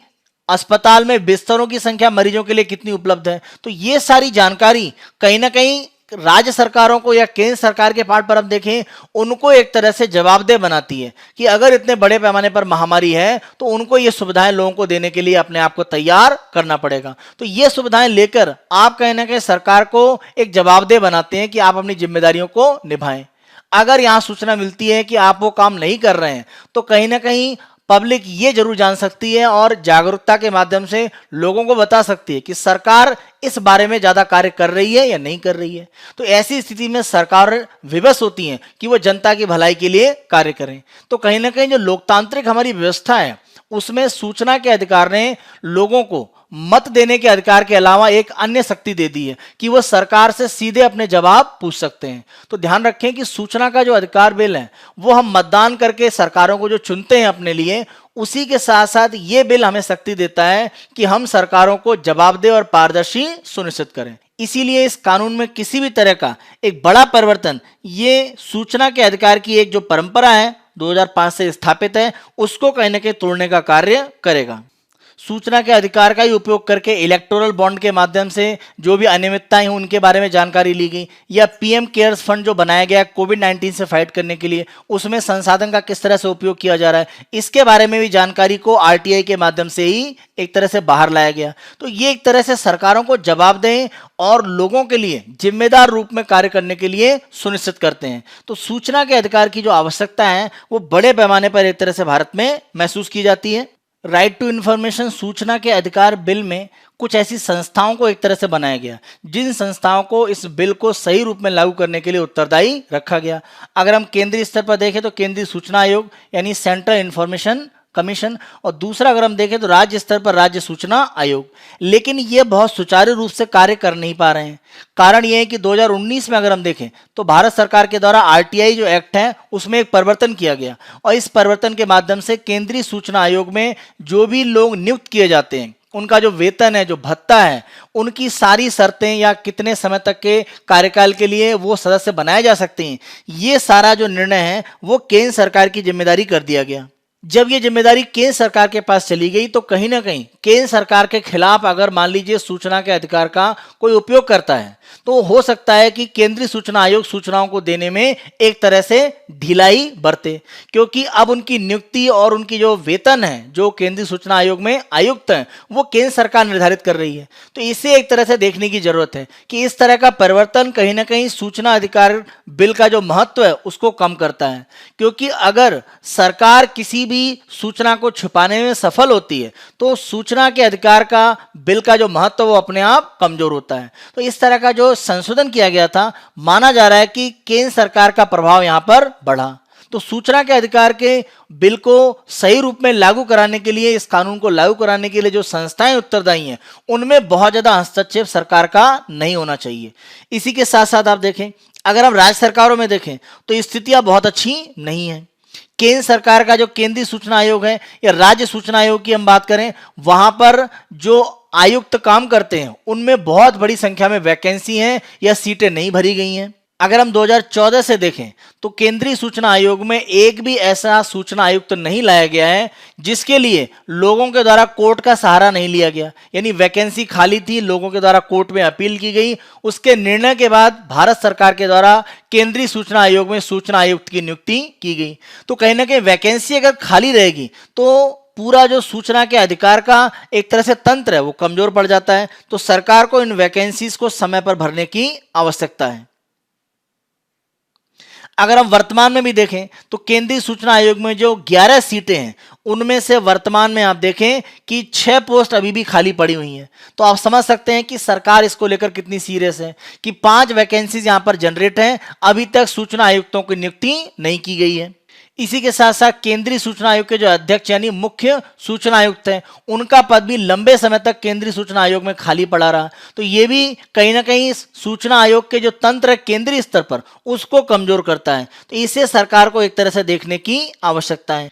अस्पताल में बिस्तरों की संख्या मरीजों के लिए कितनी उपलब्ध है। तो ये सारी जानकारी कहीं ना कहीं राज्य सरकारों को या केंद्र सरकार के पार्ट पर हम देखें उनको एक तरह से जवाबदेह बनाती है कि अगर इतने बड़े पैमाने पर महामारी है तो उनको ये सुविधाएं लोगों को देने के लिए अपने आप को तैयार करना पड़ेगा। तो ये सुविधाएं लेकर आप कहीं ना कहीं सरकार को एक जवाबदेह बनाते हैं कि आप अपनी जिम्मेदारियों को निभाएं। अगर यहां सूचना मिलती है कि आप वो काम नहीं कर रहे हैं तो कहीं ना कहीं पब्लिक ये जरूर जान सकती है और जागरूकता के माध्यम से लोगों को बता सकती है कि सरकार इस बारे में ज्यादा कार्य कर रही है या नहीं कर रही है। तो ऐसी स्थिति में सरकार विवश होती है कि वो जनता की भलाई के लिए कार्य करें। तो कहीं ना कहीं जो लोकतांत्रिक हमारी व्यवस्था है उसमें सूचना के अधिकार ने लोगों को मत देने के अधिकार के अलावा एक अन्य शक्ति दे दी है कि वो सरकार से सीधे अपने जवाब पूछ सकते हैं। तो ध्यान रखें कि सूचना का जो अधिकार बिल है वो हम मतदान करके सरकारों को जो चुनते हैं अपने लिए, उसी के साथ साथ ये बिल हमें शक्ति देता है कि हम सरकारों को जवाबदेह और पारदर्शी सुनिश्चित करें। इसीलिए इस कानून में किसी भी तरह का एक बड़ा परिवर्तन ये सूचना के अधिकार की एक जो परंपरा है 2005 से स्थापित है उसको कहीं ना कहीं तोड़ने का कार्य करेगा। सूचना के अधिकार का ही उपयोग करके इलेक्टोरल बॉन्ड के माध्यम से जो भी अनियमितताएं हैं उनके बारे में जानकारी ली गई, या पीएम केयर्स फंड जो बनाया गया कोविड-19 से फाइट करने के लिए उसमें संसाधन का किस तरह से उपयोग किया जा रहा है, इसके बारे में भी जानकारी को आरटीआई के माध्यम से ही एक तरह से बाहर लाया गया। तो ये एक तरह से सरकारों को जवाबदेह और लोगों के लिए जिम्मेदार रूप में कार्य करने के लिए सुनिश्चित करते हैं। तो सूचना के अधिकार की जो आवश्यकता है वो बड़े पैमाने पर एक तरह से भारत में महसूस की जाती है। राइट टू इन्फॉर्मेशन सूचना के अधिकार बिल में कुछ ऐसी संस्थाओं को एक तरह से बनाया गया जिन संस्थाओं को इस बिल को सही रूप में लागू करने के लिए उत्तरदायी रखा गया। अगर हम केंद्रीय स्तर पर देखें तो केंद्रीय सूचना आयोग यानी सेंट्रल इंफॉर्मेशन कमीशन, और दूसरा अगर हम देखें तो राज्य स्तर पर राज्य सूचना आयोग। लेकिन ये बहुत सुचारू रूप से कार्य कर नहीं पा रहे हैं। कारण ये है कि 2019 में अगर हम देखें तो भारत सरकार के द्वारा आरटीआई जो एक्ट है उसमें एक परिवर्तन किया गया, और इस परिवर्तन के माध्यम से केंद्रीय सूचना आयोग में जो भी लोग नियुक्त किए जाते हैं उनका जो वेतन है, जो भत्ता है, उनकी सारी शर्तें या कितने समय तक के कार्यकाल के लिए वो सदस्य बनाए जा सकते हैं, ये सारा जो निर्णय है वो केंद्र सरकार की जिम्मेदारी कर दिया गया। जब ये जिम्मेदारी केंद्र सरकार के पास चली गई तो कहीं ना कहीं केंद्र सरकार के खिलाफ अगर मान लीजिए सूचना के अधिकार का कोई उपयोग करता है तो हो सकता है कि केंद्रीय सूचना आयोग सूचनाओं को देने में एक तरह से ढिलाई बरते, क्योंकि अब उनकी नियुक्ति और उनकी जो वेतन है जो केंद्रीय सूचना आयोग में आयुक्त हैं वो केंद्र सरकार निर्धारित कर रही है। तो इसे एक तरह से देखने की जरूरत है कि इस तरह का परिवर्तन कहीं ना कहीं सूचना अधिकार बिल का जो महत्व है उसको कम करता है, क्योंकि अगर सरकार किसी भी सूचना को छुपाने में सफल होती है तो सूचना के अधिकार का बिल का जो महत्व वो अपने आप कमजोर होता है। तो इस तरह का जो संशोधन किया गया था, माना जा रहा है कि केंद्र सरकार का प्रभाव यहां पर बढ़ा। तो सूचना के अधिकार के बिल को सही रूप में लागू कराने के लिए, इस कानून को लागू कराने के लिए जो संस्थाएं उत्तरदायी हैं, उनमें बहुत ज्यादा हस्तक्षेप सरकार का नहीं होना चाहिए। इसी के साथ साथ आप देखें, अगर हम राज्य सरकारों में देखें तो स्थितियां बहुत अच्छी नहीं है। केंद्र सरकार का जो केंद्रीय सूचना आयोग है या राज्य सूचना आयोग की हम बात करें, वहां पर जो आयुक्त काम करते हैं उनमें बहुत बड़ी संख्या में वैकेंसी हैं या सीटें नहीं भरी गई हैं। अगर हम 2014 से देखें तो केंद्रीय सूचना आयोग में एक भी ऐसा सूचना आयुक्त नहीं लाया गया है जिसके लिए लोगों के द्वारा कोर्ट का सहारा नहीं लिया गया। यानी वैकेंसी खाली थी, लोगों के द्वारा कोर्ट में अपील की गई, उसके निर्णय के बाद भारत सरकार के द्वारा केंद्रीय सूचना आयोग में सूचना आयुक्त की नियुक्ति की गई। तो कहीं ना कहीं वैकेंसी अगर खाली रहेगी तो पूरा जो सूचना के अधिकार का एक तरह से तंत्र है वो कमजोर पड़ जाता है। तो सरकार को इन वैकेंसीज को समय पर भरने की आवश्यकता है। अगर हम वर्तमान में भी देखें तो केंद्रीय सूचना आयोग में जो 11 सीटें हैं उनमें से वर्तमान में आप देखें कि 6 पोस्ट अभी भी खाली पड़ी हुई हैं। तो आप समझ सकते हैं कि सरकार इसको लेकर कितनी सीरियस है कि 5 वैकेंसीज यहां पर जनरेट हैं, अभी तक सूचना आयुक्तों की नियुक्ति नहीं की गई है। इसी के साथ साथ केंद्रीय सूचना आयोग के जो अध्यक्ष यानी मुख्य सूचना आयुक्त हैं, उनका पद भी लंबे समय तक केंद्रीय सूचना आयोग में खाली पड़ा रहा। तो ये भी कहीं ना कहीं सूचना आयोग के जो तंत्र है केंद्रीय स्तर पर उसको कमजोर करता है। तो इसे सरकार को एक तरह से देखने की आवश्यकता है।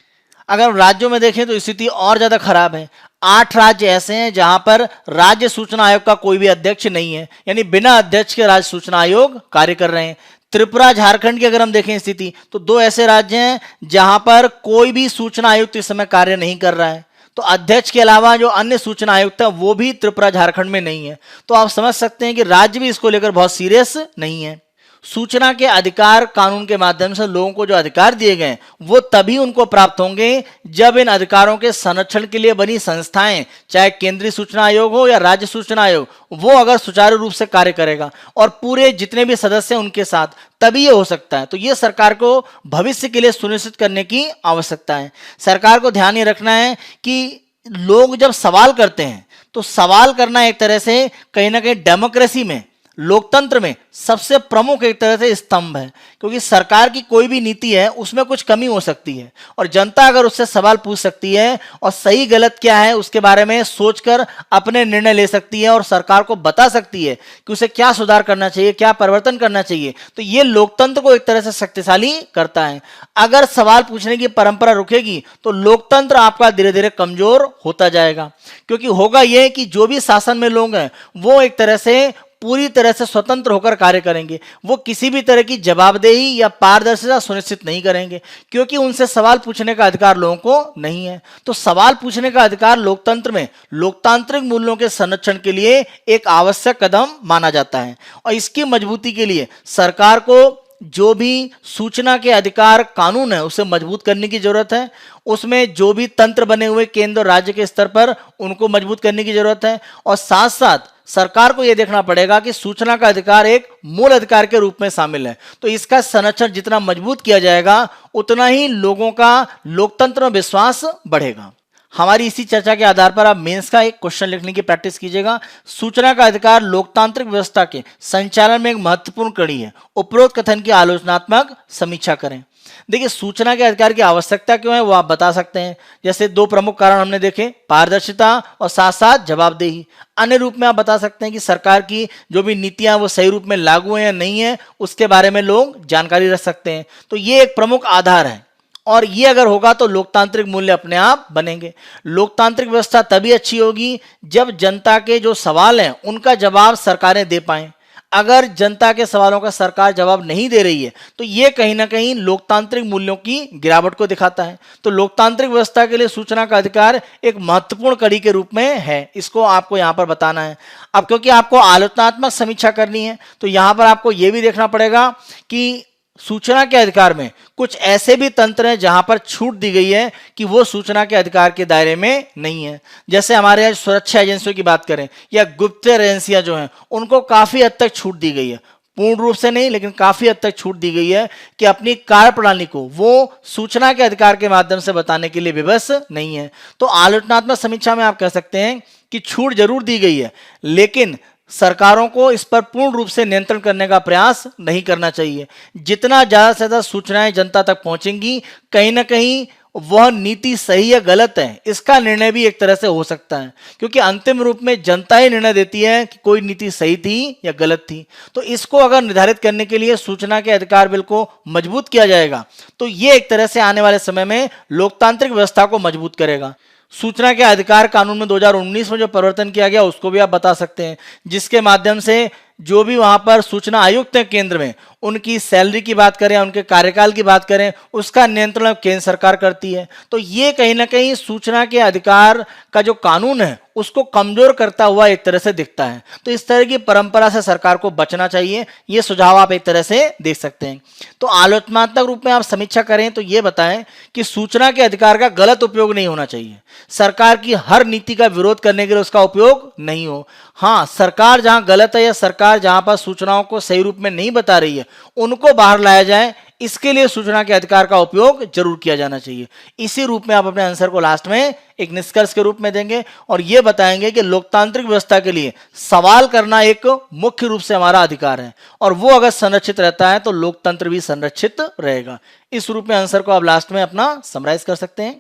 अगर राज्यों में देखें तो स्थिति और ज्यादा खराब है। 8 राज्य ऐसे हैं जहां पर राज्य सूचना आयोग का कोई भी अध्यक्ष नहीं है, यानी बिना अध्यक्ष के राज्य सूचना आयोग कार्य कर रहे हैं। त्रिपुरा, झारखंड की अगर हम देखें स्थिति तो 2 ऐसे राज्य हैं जहां पर कोई भी सूचना आयुक्त इस समय कार्य नहीं कर रहा है। तो अध्यक्ष के अलावा जो अन्य सूचना आयुक्त है वो भी त्रिपुरा, झारखंड में नहीं है। तो आप समझ सकते हैं कि राज्य भी इसको लेकर बहुत सीरियस नहीं है। सूचना के अधिकार कानून के माध्यम से लोगों को जो अधिकार दिए गए वो तभी उनको प्राप्त होंगे जब इन अधिकारों के संरक्षण के लिए बनी संस्थाएं, चाहे केंद्रीय सूचना आयोग हो या राज्य सूचना आयोग, वो अगर सुचारू रूप से कार्य करेगा और पूरे जितने भी सदस्य हैं उनके साथ, तभी ये हो सकता है। तो ये सरकार को भविष्य के लिए सुनिश्चित करने की आवश्यकता है। सरकार को ध्यान ये रखना है कि लोग जब सवाल करते हैं तो सवाल करना एक तरह से कहीं ना कहीं डेमोक्रेसी में, लोकतंत्र में सबसे प्रमुख एक तरह से स्तंभ है, क्योंकि सरकार की कोई भी नीति है उसमें कुछ कमी हो सकती है और जनता अगर उससे सवाल पूछ सकती है और सही गलत क्या है उसके बारे में सोचकर अपने निर्णय ले सकती है और सरकार को बता सकती है कि उसे क्या सुधार करना चाहिए, क्या परिवर्तन करना चाहिए। तो ये लोकतंत्र को एक तरह से शक्तिशाली करता है। अगर सवाल पूछने की परंपरा रुकेगी तो लोकतंत्र आपका धीरे धीरे कमजोर होता जाएगा, क्योंकि होगा यह कि जो भी शासन में लोग हैं वो एक तरह से पूरी तरह से स्वतंत्र होकर कार्य करेंगे। वो किसी भी तरह की जवाबदेही या पारदर्शिता सुनिश्चित नहीं करेंगे, क्योंकि उनसे सवाल पूछने का अधिकार लोगों को नहीं है। तो सवाल पूछने का अधिकार लोकतंत्र में लोकतांत्रिक मूल्यों के संरक्षण के लिए एक आवश्यक कदम माना जाता है और इसकी मजबूती के लिए सरकार को जो भी सूचना के अधिकार कानून है उसे मजबूत करने की जरूरत है। उसमें जो भी तंत्र बने हुए केंद्र और राज्य के स्तर पर उनको मजबूत करने की जरूरत है और साथ साथ सरकार को यह देखना पड़ेगा कि सूचना का अधिकार एक मूल अधिकार के रूप में शामिल है। तो इसका संरक्षण जितना मजबूत किया जाएगा उतना ही लोगों का लोकतंत्र में विश्वास बढ़ेगा। हमारी इसी चर्चा के आधार पर आप मेंस का एक क्वेश्चन लिखने की प्रैक्टिस कीजिएगा। सूचना का अधिकार लोकतांत्रिक व्यवस्था के संचालन में एक महत्वपूर्ण कड़ी है। उपरोक्त कथन की आलोचनात्मक समीक्षा करें। देखिए, सूचना के अधिकार की आवश्यकता क्यों है वो आप बता सकते हैं। जैसे 2 प्रमुख कारण हमने देखे, पारदर्शिता और साथ साथ जवाबदेही। अन्य रूप में आप बता सकते हैं कि सरकार की जो भी नीतियां वो सही रूप में लागू है या नहीं है उसके बारे में लोग जानकारी रख सकते हैं। तो ये एक प्रमुख आधार है और ये अगर होगा तो लोकतांत्रिक मूल्य अपने आप बनेंगे। लोकतांत्रिक व्यवस्था तभी अच्छी होगी जब जनता के जो सवाल हैं उनका जवाब सरकारें दे पाएं। अगर जनता के सवालों का सरकार जवाब नहीं दे रही है तो ये कहीं ना कहीं लोकतांत्रिक मूल्यों की गिरावट को दिखाता है। तो लोकतांत्रिक व्यवस्था के लिए सूचना का अधिकार एक महत्वपूर्ण कड़ी के रूप में है, इसको आपको यहाँ पर बताना है। अब क्योंकि आपको आलोचनात्मक समीक्षा करनी है तो यहाँ पर आपको ये भी देखना पड़ेगा कि सूचना के अधिकार में कुछ ऐसे भी तंत्र हैं जहां पर छूट दी गई है कि वो सूचना के अधिकार के दायरे में नहीं है। जैसे हमारे यहाँ सुरक्षा एजेंसियों की बात करें या गुप्तचर एजेंसियां जो हैं उनको काफी हद तक छूट दी गई है। पूर्ण रूप से नहीं लेकिन काफी हद तक छूट दी गई है कि अपनी कार्यप्रणाली को वो सूचना के अधिकार के माध्यम से बताने के लिए विवश नहीं है। तो आलोचनात्मक समीक्षा में आप कह सकते हैं कि छूट जरूर दी गई है, लेकिन सरकारों को इस पर पूर्ण रूप से नियंत्रण करने का प्रयास नहीं करना चाहिए। जितना ज्यादा से ज्यादा सूचनाएं जनता तक पहुंचेंगी, कहीं ना कहीं वह नीति सही या गलत है इसका निर्णय भी एक तरह से हो सकता है, क्योंकि अंतिम रूप में जनता ही निर्णय देती है कि कोई नीति सही थी या गलत थी। तो इसको अगर निर्धारित करने के लिए सूचना के अधिकार बिल को मजबूत किया जाएगा तो ये एक तरह से आने वाले समय में लोकतांत्रिक व्यवस्था को मजबूत करेगा। सूचना के अधिकार कानून में 2019 में जो परिवर्तन किया गया उसको भी आप बता सकते हैं, जिसके माध्यम से जो भी वहां पर सूचना आयुक्त हैं केंद्र में, उनकी सैलरी की बात करें, उनके कार्यकाल की बात करें, उसका नियंत्रण केंद्र सरकार करती है। तो ये कहीं ना कहीं सूचना के अधिकार का जो कानून है उसको कमजोर करता हुआ एक तरह से दिखता है। तो इस तरह की परंपरा से सरकार को बचना चाहिए, ये सुझाव आप एक तरह से देख सकते हैं। तो आलोचनात्मक रूप में आप समीक्षा करें तो ये बताएं कि सूचना के अधिकार का गलत उपयोग नहीं होना चाहिए, सरकार की हर नीति का विरोध करने के लिए उसका उपयोग नहीं हो। हाँ, सरकार जहां गलत है या सरकार जहां पर सूचनाओं को सही रूप में नहीं बता रही है उनको बाहर लाया जाए, इसके लिए सूचना के अधिकार का उपयोग जरूर किया जाना चाहिए। इसी रूप में आप अपने आंसर को लास्ट में एक निष्कर्ष के रूप में देंगे और यह बताएंगे कि लोकतांत्रिक व्यवस्था के लिए सवाल करना एक मुख्य रूप से हमारा अधिकार है और वो अगर संरक्षित रहता है तो लोकतंत्र भी संरक्षित रहेगा। इस रूप में आंसर को आप लास्ट में अपना समराइज कर सकते हैं।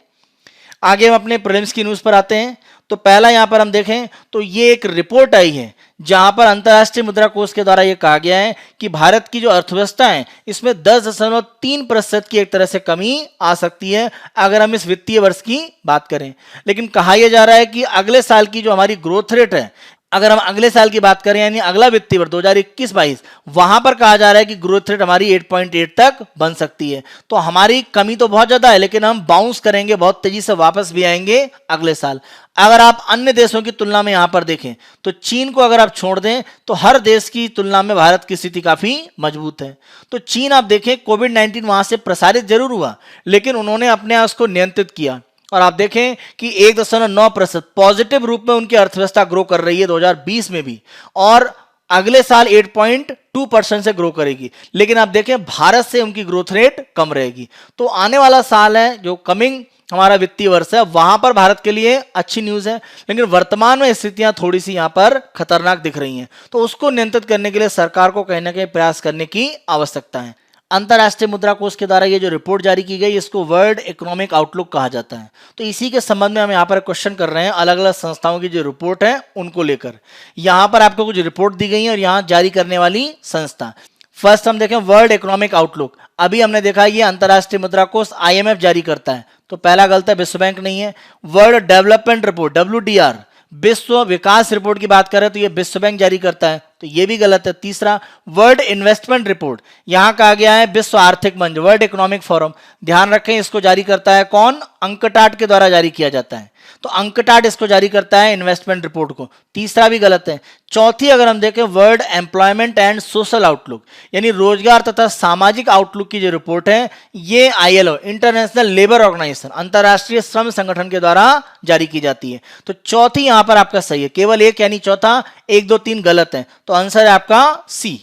आगे हम अपने प्रीलिम्स की न्यूज पर आते हैं। तो पहला यहां पर हम देखें तो ये एक रिपोर्ट आई है जहां पर अंतर्राष्ट्रीय मुद्रा कोष के द्वारा यह कहा गया है कि भारत की जो अर्थव्यवस्था है इसमें 10.3% की एक तरह से कमी आ सकती है अगर हम इस वित्तीय वर्ष की बात करें। लेकिन कहा यह जा रहा है कि अगले साल की जो हमारी ग्रोथ रेट है, अगर हम अगले साल की बात करें यानी अगला वित्तीय वर्ष 2021-22, वहां पर कहा जा रहा है कि ग्रोथ रेट हमारी 8.8 तक बन सकती है। तो हमारी कमी तो बहुत ज्यादा है लेकिन हम बाउंस करेंगे, बहुत तेजी से वापस भी आएंगे अगले साल। अगर आप अन्य देशों की तुलना में यहां पर देखें तो चीन को अगर आप छोड़ दें तो हर देश की तुलना में भारत की स्थिति काफी मजबूत है। तो चीन आप देखें, कोविड-19 वहां से प्रसारित जरूर हुआ लेकिन उन्होंने अपने आप को नियंत्रित किया और आप देखें कि 1.9% पॉजिटिव रूप में उनकी अर्थव्यवस्था ग्रो कर रही है 2020 में भी, और अगले साल 8.2% से ग्रो करेगी। लेकिन आप देखें भारत से उनकी ग्रोथ रेट कम रहेगी। तो आने वाला साल है जो कमिंग हमारा वित्तीय वर्ष है, वहां पर भारत के लिए अच्छी न्यूज है, लेकिन वर्तमान में स्थितियां थोड़ी सी यहां पर खतरनाक दिख रही हैं। तो उसको नियंत्रित करने के लिए सरकार को कहीं ना कहीं प्रयास करने की आवश्यकता है। अंतर्राष्ट्रीय मुद्रा कोष के द्वारा ये जो रिपोर्ट जारी की गई इसको वर्ल्ड इकोनॉमिक आउटलुक कहा जाता है। तो इसी के संबंध में हम यहाँ पर क्वेश्चन कर रहे हैं अलग अलग संस्थाओं की जो रिपोर्ट है उनको लेकर। यहाँ पर आपको कुछ रिपोर्ट दी गई है और यहाँ जारी करने वाली संस्था। फर्स्ट हम देखें वर्ल्ड इकोनॉमिक आउटलुक। अभी हमने देखा ये अंतर्राष्ट्रीय मुद्रा कोष IMF जारी करता है, तो पहला गलत है, विश्व बैंक नहीं है। वर्ल्ड डेवलपमेंट रिपोर्ट WDR, विश्व विकास रिपोर्ट की बात करें तो ये विश्व बैंक जारी करता है, तो ये भी गलत है। तीसरा वर्ल्ड इन्वेस्टमेंट रिपोर्ट, यहां कहा गया है विश्व आर्थिक मंच वर्ल्ड इकोनॉमिक फोरम, ध्यान रखें इसको जारी करता है कौन, अंकटाड के द्वारा जारी किया जाता है। तो अंकटाड इसको जारी करता है इन्वेस्टमेंट रिपोर्ट को, तीसरा भी गलत है। चौथी अगर हम देखें world employment and social outlook यानी रोजगार तथा सामाजिक आउटलुक की जो रिपोर्ट है ये ILO इंटरनेशनल लेबर ऑर्गेनाइजेशन अंतरराष्ट्रीय श्रम संगठन के द्वारा जारी की जाती है। तो चौथी यहां पर आपका सही है, केवल एक यानी चौथा, 1, 2, 3 गलत है, तो आंसर है आपका C।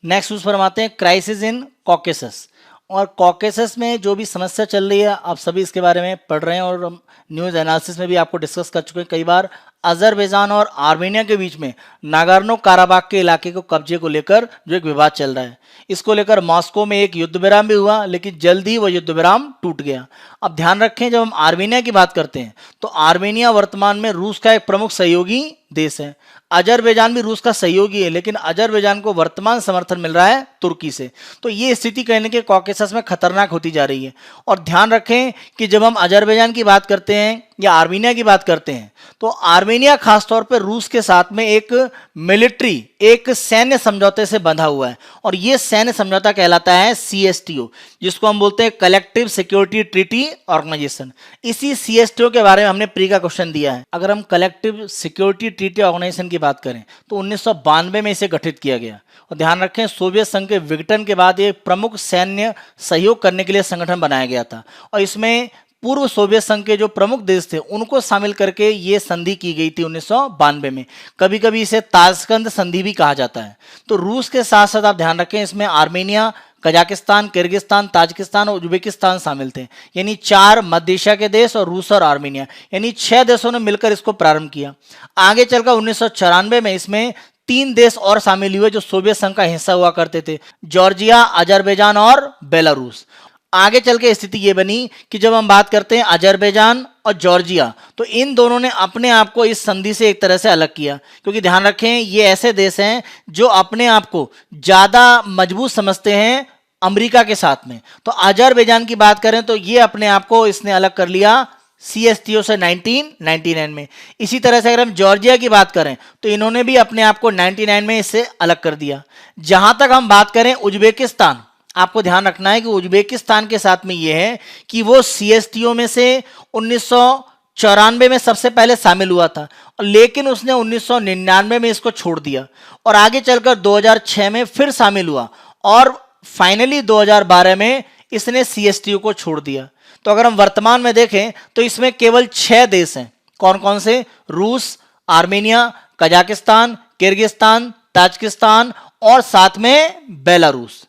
नेक्स्ट न्यूज पर हम आते हैं क्राइसिस इन कॉकेसस। और कॉकेसस में जो भी समस्या चल रही है आप सभी इसके बारे में पढ़ रहे हैं और न्यूज एनालिसिस में भी आपको डिस्कस कर चुके हैं कई बार। अजरबैजान और आर्मेनिया के बीच में नागोर्नो काराबाख के इलाके को कब्जे को लेकर जो एक विवाद चल रहा है, इसको लेकर मॉस्को में एक युद्ध विराम भी हुआ लेकिन जल्द ही वह युद्ध विराम टूट गया। अब ध्यान रखें जब हम आर्मेनिया की बात करते हैं तो आर्मेनिया वर्तमान में रूस का एक प्रमुख सहयोगी देश है। अजरबैजान भी रूस का सहयोगी है लेकिन अजरबैजान को वर्तमान समर्थन मिल रहा है तुर्की से। तो ये स्थिति कहने के कॉकेसस में खतरनाक होती जा रही है। और ध्यान रखें कि जब हम अजरबैजान की बात करते हैं या आर्मेनिया की बात करते हैं तो आर्मेनिया खासतौर पर रूस के साथ में एक मिलिट्री एक सैन्य समझौते से बंधा हुआ है और यह सैन्य समझौता कहलाता है CSTO, जिसको हम बोलते हैं कलेक्टिव सिक्योरिटी ट्रीटी ऑर्गेनाइजेशन। इसी CSTO के बारे में हमने प्री का क्वेश्चन दिया है। अगर हम कलेक्टिव सिक्योरिटी ट्रीटी ऑर्गेनाइजेशन की बात करें तो 1992 में इसे गठित किया गया। और ध्यान रखें सोवियत संघ के विघटन के बाद ये प्रमुख सैन्य सहयोग करने के लिए संगठन बनाया गया था और इसमें पूर्व सोवियत संघ के जो प्रमुख देश थे उनको शामिल करके ये संधि की गई थी 1992 में। कभी कभी इसे ताशकंद संधि भी कहा जाता है। तो रूस के साथ साथ आप ध्यान रखें, इसमें आर्मेनिया, कजाकिस्तान, किर्गिस्तान, ताजिकिस्तान और उज्बेकिस्तान शामिल थे, यानी 4 मध्य एशिया के देश और रूस और आर्मेनिया, यानी 6 देशों ने मिलकर इसको प्रारंभ किया। आगे चलकर 1994 में इसमें 3 देश और शामिल हुए जो सोवियत संघ का हिस्सा हुआ करते थे, जॉर्जिया, अजरबैजान और बेलारूस। आगे चल के स्थिति ये बनी कि जब हम बात करते हैं अजरबैजान और जॉर्जिया, तो इन दोनों ने अपने आप को इस संधि से एक तरह से अलग किया, क्योंकि ध्यान रखें ये ऐसे देश हैं जो अपने आप को ज्यादा मजबूत समझते हैं अमेरिका के साथ में। तो अजरबैजान की बात करें तो ये अपने आप को इसने अलग कर लिया CSTO से 1999 में। इसी तरह से अगर हम जॉर्जिया की बात करें तो इन्होंने भी अपने आप को 99 में इससे अलग कर दिया। जहां तक हम बात करें उज्बेकिस्तान, आपको ध्यान रखना है कि उज्बेकिस्तान के साथ में यह है कि वो CSTO में से 1994 में सबसे पहले शामिल हुआ था, लेकिन उसने 1999 में इसको छोड़ दिया और आगे चलकर 2006 में फिर शामिल हुआ और फाइनली 2012 में इसने CSTO को छोड़ दिया। तो अगर हम वर्तमान में देखें तो इसमें केवल 6 देश हैं। कौन कौन से? रूस, आर्मेनिया, कजाकिस्तान, किर्गिस्तान, ताजिकिस्तान और साथ में बेलारूस।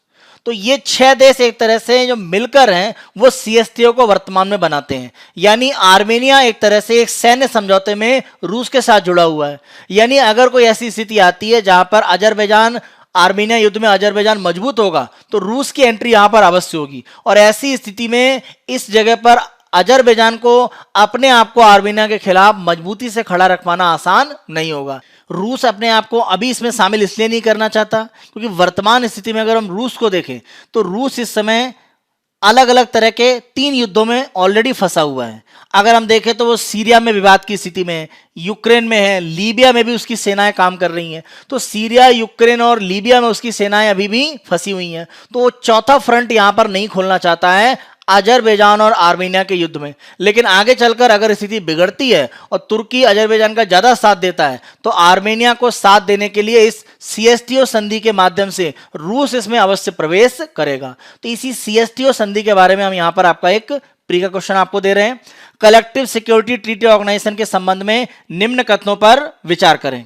तो ये 6 देश एक तरह से जो मिलकर हैं वो CSTO को वर्तमान में बनाते हैं। यानी आर्मेनिया एक तरह से एक सैन्य समझौते में रूस के साथ जुड़ा हुआ है। यानी अगर कोई ऐसी स्थिति आती है जहां पर अजरबैजान आर्मेनिया युद्ध में अजरबैजान मजबूत होगा तो रूस की एंट्री यहां पर अवश्य होगी, और ऐसी स्थिति में इस जगह पर अजरबैजान को अपने आप को आर्मेनिया के खिलाफ मजबूती से खड़ा रखवाना आसान नहीं होगा। रूस अपने आप को अभी इसमें शामिल इसलिए नहीं करना चाहता क्योंकि वर्तमान स्थिति में अगर हम रूस को देखें तो रूस इस समय अलग अलग तरह के 3 युद्धों में ऑलरेडी फंसा हुआ है। अगर हम देखें तो वो सीरिया में विवाद की स्थिति में है, यूक्रेन में है, लीबिया में भी उसकी सेनाएं काम कर रही हैं। तो सीरिया, यूक्रेन और लीबिया में उसकी सेनाएं अभी भी फंसी हुई हैं। तो वो चौथा फ्रंट यहां पर नहीं खोलना चाहता है अजरबैजान और आर्मेनिया के युद्ध में। लेकिन आगे चलकर अगर स्थिति बिगड़ती है और तुर्की अजरबैजान का ज्यादा साथ देता है तो आर्मेनिया को साथ देने के लिए इस CSTO संधि के माध्यम से रूस इसमें अवश्य प्रवेश करेगा। तो इसी CSTO संधि के बारे में हम यहां पर आपका एक प्री का क्वेश्चन आपको दे रहे हैं। कलेक्टिव सिक्योरिटी ट्रीटी ऑर्गेनाइजेशन के संबंध में निम्न कथनों पर विचार करें।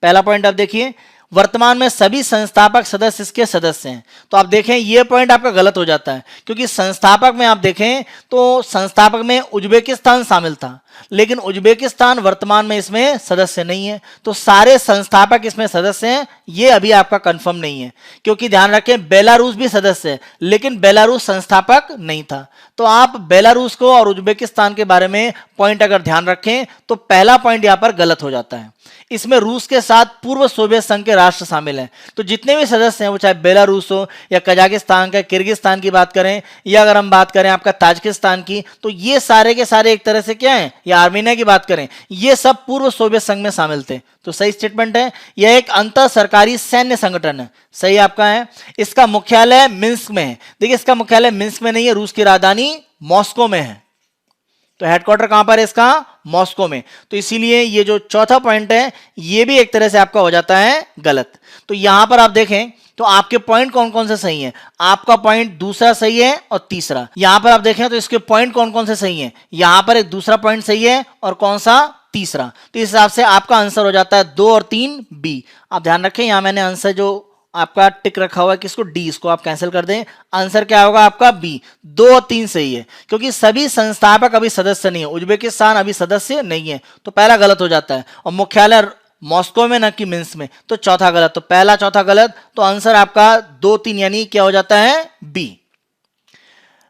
पहला पॉइंट आप देखिए, वर्तमान में सभी संस्थापक सदस्य इसके सदस्य हैं। तो आप देखें ये पॉइंट आपका गलत हो जाता है, क्योंकि संस्थापक में आप देखें तो संस्थापक में उज्बेकिस्तान शामिल था, लेकिन उज्बेकिस्तान वर्तमान में इसमें सदस्य नहीं है। तो सारे संस्थापक इसमें सदस्य हैं, ये अभी आपका कंफर्म नहीं है। क्योंकि ध्यान रखें बेलारूस भी सदस्य है, लेकिन बेलारूस संस्थापक नहीं था। तो आप बेलारूस को और उज्बेकिस्तान के बारे में पॉइंट अगर ध्यान रखें तो पहला पॉइंट यहां पर गलत हो जाता है। इसमें रूस के साथ पूर्व सोवियत संघ के राष्ट्र शामिल हैं। तो जितने भी सदस्य हैं वो चाहे बेलारूस हो या कजाकिस्तान का, किर्गिस्तान की बात करें या अगर हम बात करें आपका ताजिकिस्तान की, तो ये सारे के सारे एक तरह से क्या हैं, या आर्मेनिया की बात करें, ये सब पूर्व सोवियत संघ में शामिल थे। तो सही स्टेटमेंट है, यह एक अंतर सरकारी सैन्य संगठन है। सही आपका है। इसका मुख्यालय मिन्स्क में है। देखिए इसका मुख्यालय मिन्स्क में नहीं है, रूस की राजधानी मॉस्को में है। तो हेडक्वार्टर कहां पर है इसका? मॉस्को में। तो इसीलिए ये जो चौथा पॉइंट है ये भी एक तरह से आपका हो जाता है गलत। तो यहां पर आप देखें तो आपके पॉइंट कौन कौन से सही हैं। आपका पॉइंट दूसरा सही है और तीसरा। यहां पर आप देखें तो इसके पॉइंट कौन कौन से सही हैं। यहां पर एक दूसरा पॉइंट सही है और कौन सा? तीसरा। तो इस हिसाब से आपका आंसर हो जाता है 2 और 3 बी। आप ध्यान रखें यहां मैंने आंसर जो आपका टिक रखा हुआ है किसको? डी। इसको आप कैंसिल कर दें, आंसर क्या होगा आपका? बी। 2 और 3 सही है, क्योंकि सभी संस्थापक अभी सदस्य नहीं है। उज्बेकिस्तान अभी सदस्य नहीं है, तो पहला गलत हो जाता है। और मुख्यालय मॉस्को में न कि मिन्स्क में, तो चौथा गलत। तो पहला चौथा गलत, तो आंसर आपका 2 3 यानी क्या हो जाता है? बी।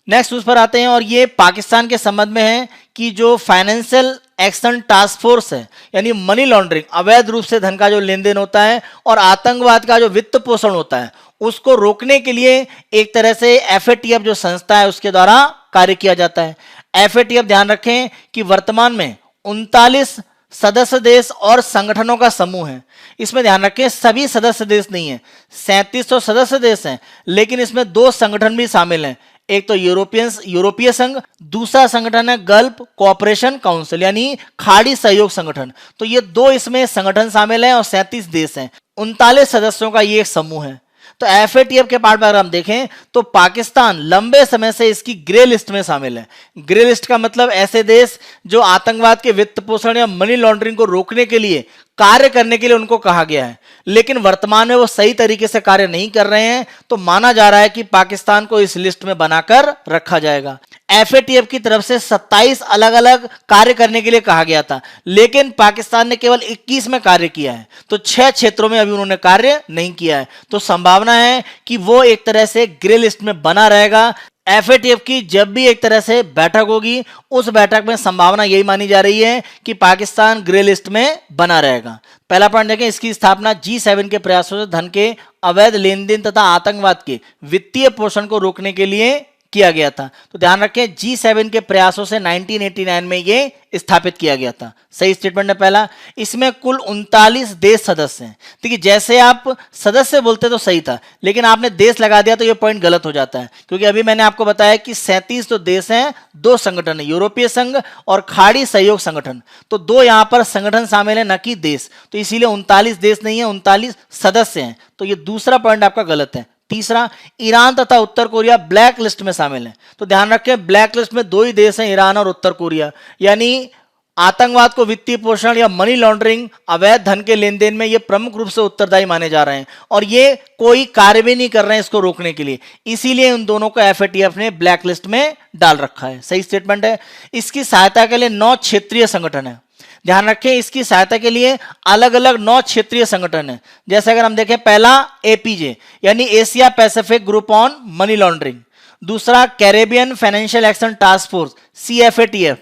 नेक्स्ट उस पर आते हैं और ये पाकिस्तान के संबंध में है कि जो फाइनेंशियल एक्शन टास्क फोर्स है, यानी मनी लॉन्ड्रिंग, अवैध रूप से धन का जो लेन देन होता है और आतंकवाद का जो वित्त पोषण होता है, उसको रोकने के लिए एक तरह से FATF जो संस्था है उसके द्वारा कार्य किया जाता है। FATF ध्यान रखें कि वर्तमान में 39 सदस्य देश और संगठनों का समूह है। इसमें ध्यान रखें सभी सदस्य देश नहीं है, 3700 सदस्य देश हैं, लेकिन इसमें 2 संगठन भी शामिल हैं। एक तो यूरोपीय संघ, दूसरा संगठन है गल्फ कोऑपरेशन काउंसिल यानी खाड़ी सहयोग संगठन। तो ये 2 इसमें संगठन शामिल हैं और 37 देश हैं। 39 सदस्यों का ये एक समूह है। तो एफएटीएफ के पार्ट में अगर हम देखें तो पाकिस्तान लंबे समय से इसकी ग्रे लिस्ट में शामिल है। ग्रे लिस्ट का मतलब ऐसे देश जो आतंकवाद के वित्त पोषण या मनी लॉन्ड्रिंग को रोकने के लिए कार्य करने के लिए उनको कहा गया है, लेकिन वर्तमान में वो सही तरीके से कार्य नहीं कर रहे हैं, तो माना जा रहा है कि पाकिस्तान को इस लिस्ट में बनाकर रखा जाएगा। एफएटीएफ की तरफ से 27 अलग अलग कार्य करने के लिए कहा गया था, लेकिन पाकिस्तान ने केवल 21 में कार्य किया है, तो 6 क्षेत्रों में अभी उन्होंने कार्य नहीं किया है। तो संभावना है कि वो एक तरह से ग्रे लिस्ट में बना रहेगा। एफएटीएफ की जब भी एक तरह से बैठक होगी, उस बैठक में संभावना यही मानी जा रही है कि पाकिस्तान ग्रे लिस्ट में बना रहेगा। पहला पॉइंट देखें, इसकी स्थापना G7 के प्रयासों से धन के अवैध लेन देन तथा आतंकवाद के वित्तीय पोषण को रोकने के लिए किया गया था। तो ध्यान रखें, G7 के प्रयासों से 1989 में ये स्थापित किया गया था। सही स्टेटमेंट है पहला। इसमें कुल 39 देश सदस्य हैं। देखिए, जैसे आप सदस्य बोलते तो सही था, लेकिन आपने देश लगा दिया तो ये पॉइंट गलत हो जाता है, क्योंकि अभी मैंने आपको बताया कि 37 तो देश हैं, 2 संगठन है, यूरोपीय संघ और खाड़ी सहयोग संगठन। तो 2 यहां पर संगठन शामिल है, न कि देश। तो इसीलिए 39 देश नहीं है, 39 सदस्य हैं। तो ये दूसरा पॉइंट आपका गलत है। तीसरा, ईरान तथा उत्तर कोरिया ब्लैक लिस्ट में शामिल है। तो ध्यान रखें, ब्लैक लिस्ट में 2 ही देश हैं, ईरान और उत्तर कोरिया। यानी आतंकवाद को वित्तीय पोषण या मनी लॉन्ड्रिंग, अवैध धन के लेन देन में ये प्रमुख रूप से उत्तरदायी माने जा रहे हैं, और ये कोई कार्य भी नहीं कर रहे हैं इसको रोकने के लिए। इसीलिए उन दोनों को एफएटीएफ ने ब्लैक लिस्ट में डाल रखा है। सही स्टेटमेंट है। इसकी सहायता के लिए 9 क्षेत्रीय संगठन है। ध्यान रखें, इसकी सहायता के लिए अलग अलग 9 क्षेत्रीय संगठन है। जैसे अगर हम देखें, पहला एपीजे यानी Asia Pacific group on money laundering. दूसरा, Caribbean financial action task force CFATF।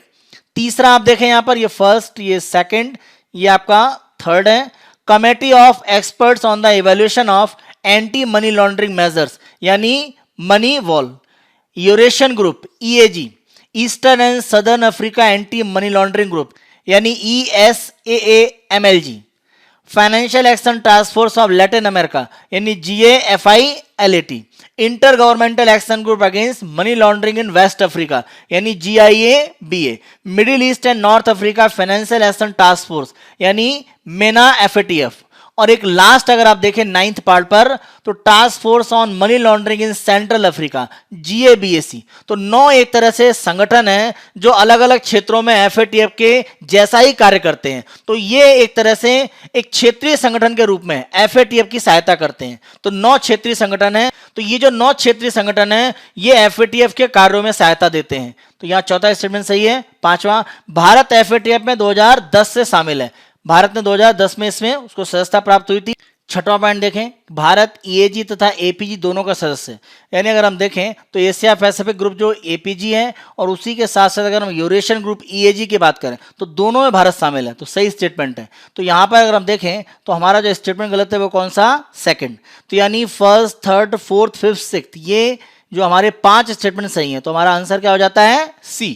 तीसरा आप देखें यहां पर, ये फर्स्ट, ये सेकंड, ये आपका थर्ड है, committee of experts on the evaluation of anti money laundering measures यानी Moneyval. Eurasian group EAG, eastern and southern Africa anti money laundering group यानी ESAAMLG। Financial action task force of Latin America यानी GAFILAT। Inter governmental action group against money laundering in West Africa यानी GIABA। Middle East and North Africa financial action task force यानी MENAFATF। और एक last अगर आप देखें 9th part पर, तो task force on money laundering in central Africa GABAC। तो 9 एक तरह से संगठन हैं जो अलग अलग क्षेत्रों में एफएटीएफ के जैसा ही कार्य करते हैं। तो ये एक तरह से एक क्षेत्रीय संगठन के रूप में एफएटीएफ की सहायता करते हैं। तो 9 क्षेत्रीय संगठन है। तो ये जो 9 क्षेत्रीय संगठन है, ये एफएटीएफ के कार्यों में सहायता देते हैं। तो यहाँ चौथा स्टेटमेंट सही है। पांचवा, भारत एफएटीएफ में 2010 से शामिल है। भारत ने 2010 में इसमें उसको सदस्यता प्राप्त हुई थी। छठवां पॉइंट देखें, भारत EAG तथा APG दोनों का सदस्य है। यानी अगर हम देखें तो एशिया पैसिफिक ग्रुप जो APG है, और उसी के साथ साथ अगर हम यूरेशियन ग्रुप EAG की बात करें तो दोनों में भारत शामिल है। तो सही स्टेटमेंट है। तो यहाँ पर अगर हम देखें तो हमारा जो स्टेटमेंट गलत है वो कौन सा? सेकंड। तो यानी first, third, fourth, fifth, sixth, ये जो हमारे 5 स्टेटमेंट सही है। तो हमारा आंसर क्या हो जाता है? C।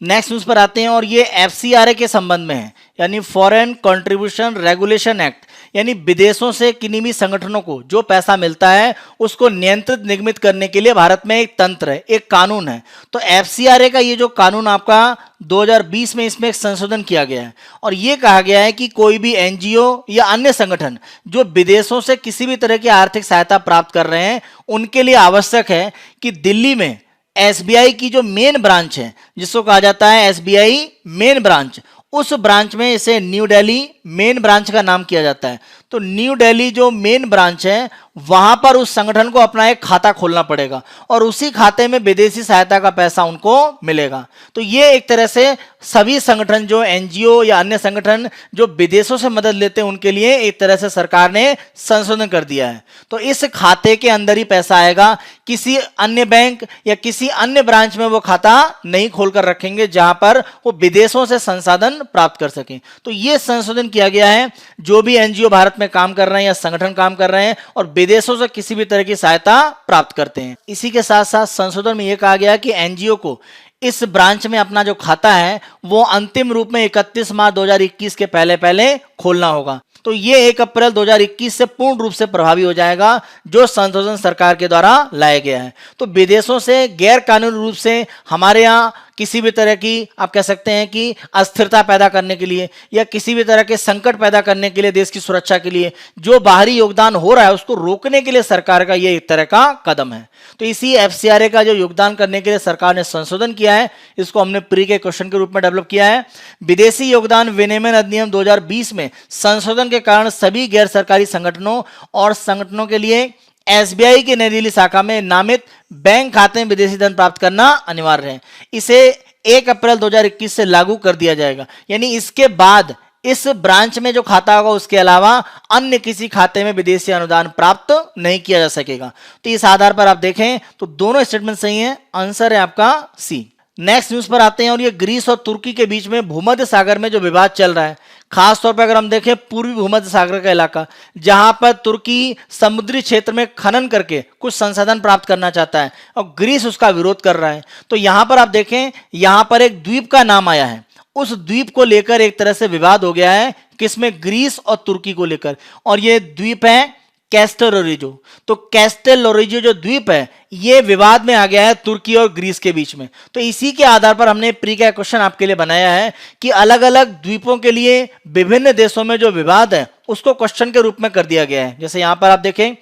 नेक्स्ट न्यूज पर आते हैं, और ये FCRA के संबंध में है, यानी फॉरेन कंट्रीब्यूशन रेगुलेशन एक्ट। यानी विदेशों से किन्हीं भी संगठनों को जो पैसा मिलता है उसको नियंत्रित निगमित करने के लिए भारत में एक तंत्र है, एक कानून है। तो FCRA का ये जो कानून आपका 2020 में इसमें एक संशोधन किया गया है, और ये कहा गया है कि कोई भी NGO या अन्य संगठन जो विदेशों से किसी भी तरह की आर्थिक सहायता प्राप्त कर रहे हैं, उनके लिए आवश्यक है कि दिल्ली में SBI की जो मेन ब्रांच है, जिसको कहा जाता है SBI मेन ब्रांच, उस ब्रांच में इसे न्यू दिल्ली मेन ब्रांच का नाम किया जाता है। तो न्यू दिल्ली जो मेन ब्रांच है, वहां पर उस संगठन को अपना एक खाता खोलना पड़ेगा, और उसी खाते में विदेशी सहायता का पैसा उनको मिलेगा। तो ये एक तरह से सभी संगठन जो NGO या अन्य संगठन जो विदेशों से मदद लेते हैं, उनके लिए एक तरह से सरकार ने संशोधन कर दिया है। तो इस खाते के अंदर ही पैसा आएगा, किसी अन्य बैंक या किसी अन्य ब्रांच में वो खाता नहीं खोलकर रखेंगे जहां पर वो विदेशों से संसाधन प्राप्त कर सकें। तो ये संशोधन किया गया है। जो भी NGO भारत में काम कर रहे हैं या संगठन काम कर रहे हैं और विदेशों से किसी भी तरह की सहायता प्राप्त करते हैं, इसी के साथ साथ संशोधन में यह कहा गया कि NGO को इस ब्रांच में अपना जो खाता है वो अंतिम रूप में 31 मार्च 2021 के पहले पहले खोलना होगा। तो ये 1 अप्रैल 2021 से पूर्ण रूप से प्रभावी हो जाएगा, जो संशोधन सरकार के द्वारा लाया गया है। तो विदेशों से गैर कानूनी रूप से हमारे यहाँ किसी भी तरह की आप कह सकते हैं कि अस्थिरता पैदा करने के लिए या किसी भी तरह के संकट पैदा करने के लिए, देश की सुरक्षा के लिए जो बाहरी योगदान हो रहा है उसको रोकने के लिए सरकार का ये एक तरह का कदम है। तो इसी एफसीआरए का जो योगदान करने के लिए सरकार ने संशोधन किया है, इसको हमने प्री के क्वेश्चन के रूप में डेवलप किया है। विदेशी योगदान विनिमय अधिनियम 2020 में संशोधन के कारण सभी गैर सरकारी संगठनों और संगठनों के लिए एसबीआई की नई दिल्ली शाखा में नामित बैंक खाते में विदेशी धन प्राप्त करना अनिवार्य है। इसे 1 अप्रैल 2021 से लागू कर दिया जाएगा, यानी इसके बाद इस ब्रांच में जो खाता होगा उसके अलावा अन्य किसी खाते में विदेशी अनुदान प्राप्त नहीं किया जा सकेगा। तो इस आधार पर आप देखें तो दोनों स्टेटमेंट सही हैं, आंसर है आपका सी। नेक्स्ट न्यूज पर आते हैं और ये ग्रीस और तुर्की के बीच में भूमध्य सागर में जो विवाद चल रहा है, खास तौर पर अगर हम देखें पूर्वी भूमध्य सागर का इलाका, जहां पर तुर्की समुद्री क्षेत्र में खनन करके कुछ संसाधन प्राप्त करना चाहता है और ग्रीस उसका विरोध कर रहा है। तो यहां पर आप देखें, यहां पर एक द्वीप का नाम आया है, उस द्वीप को लेकर एक तरह से विवाद हो गया है, किसमें, ग्रीस और तुर्की को लेकर, और ये द्वीप है कैस्टर लोरिजो। तो कैस्टर लोरिजो जो द्वीप है ये विवाद में आ गया है तुर्की और ग्रीस के बीच में। तो इसी के आधार पर हमने प्री का क्वेश्चन आपके लिए बनाया है कि अलग अलग द्वीपों के लिए विभिन्न देशों में जो विवाद है उसको क्वेश्चन के रूप में कर दिया गया है। जैसे यहां पर आप देखें,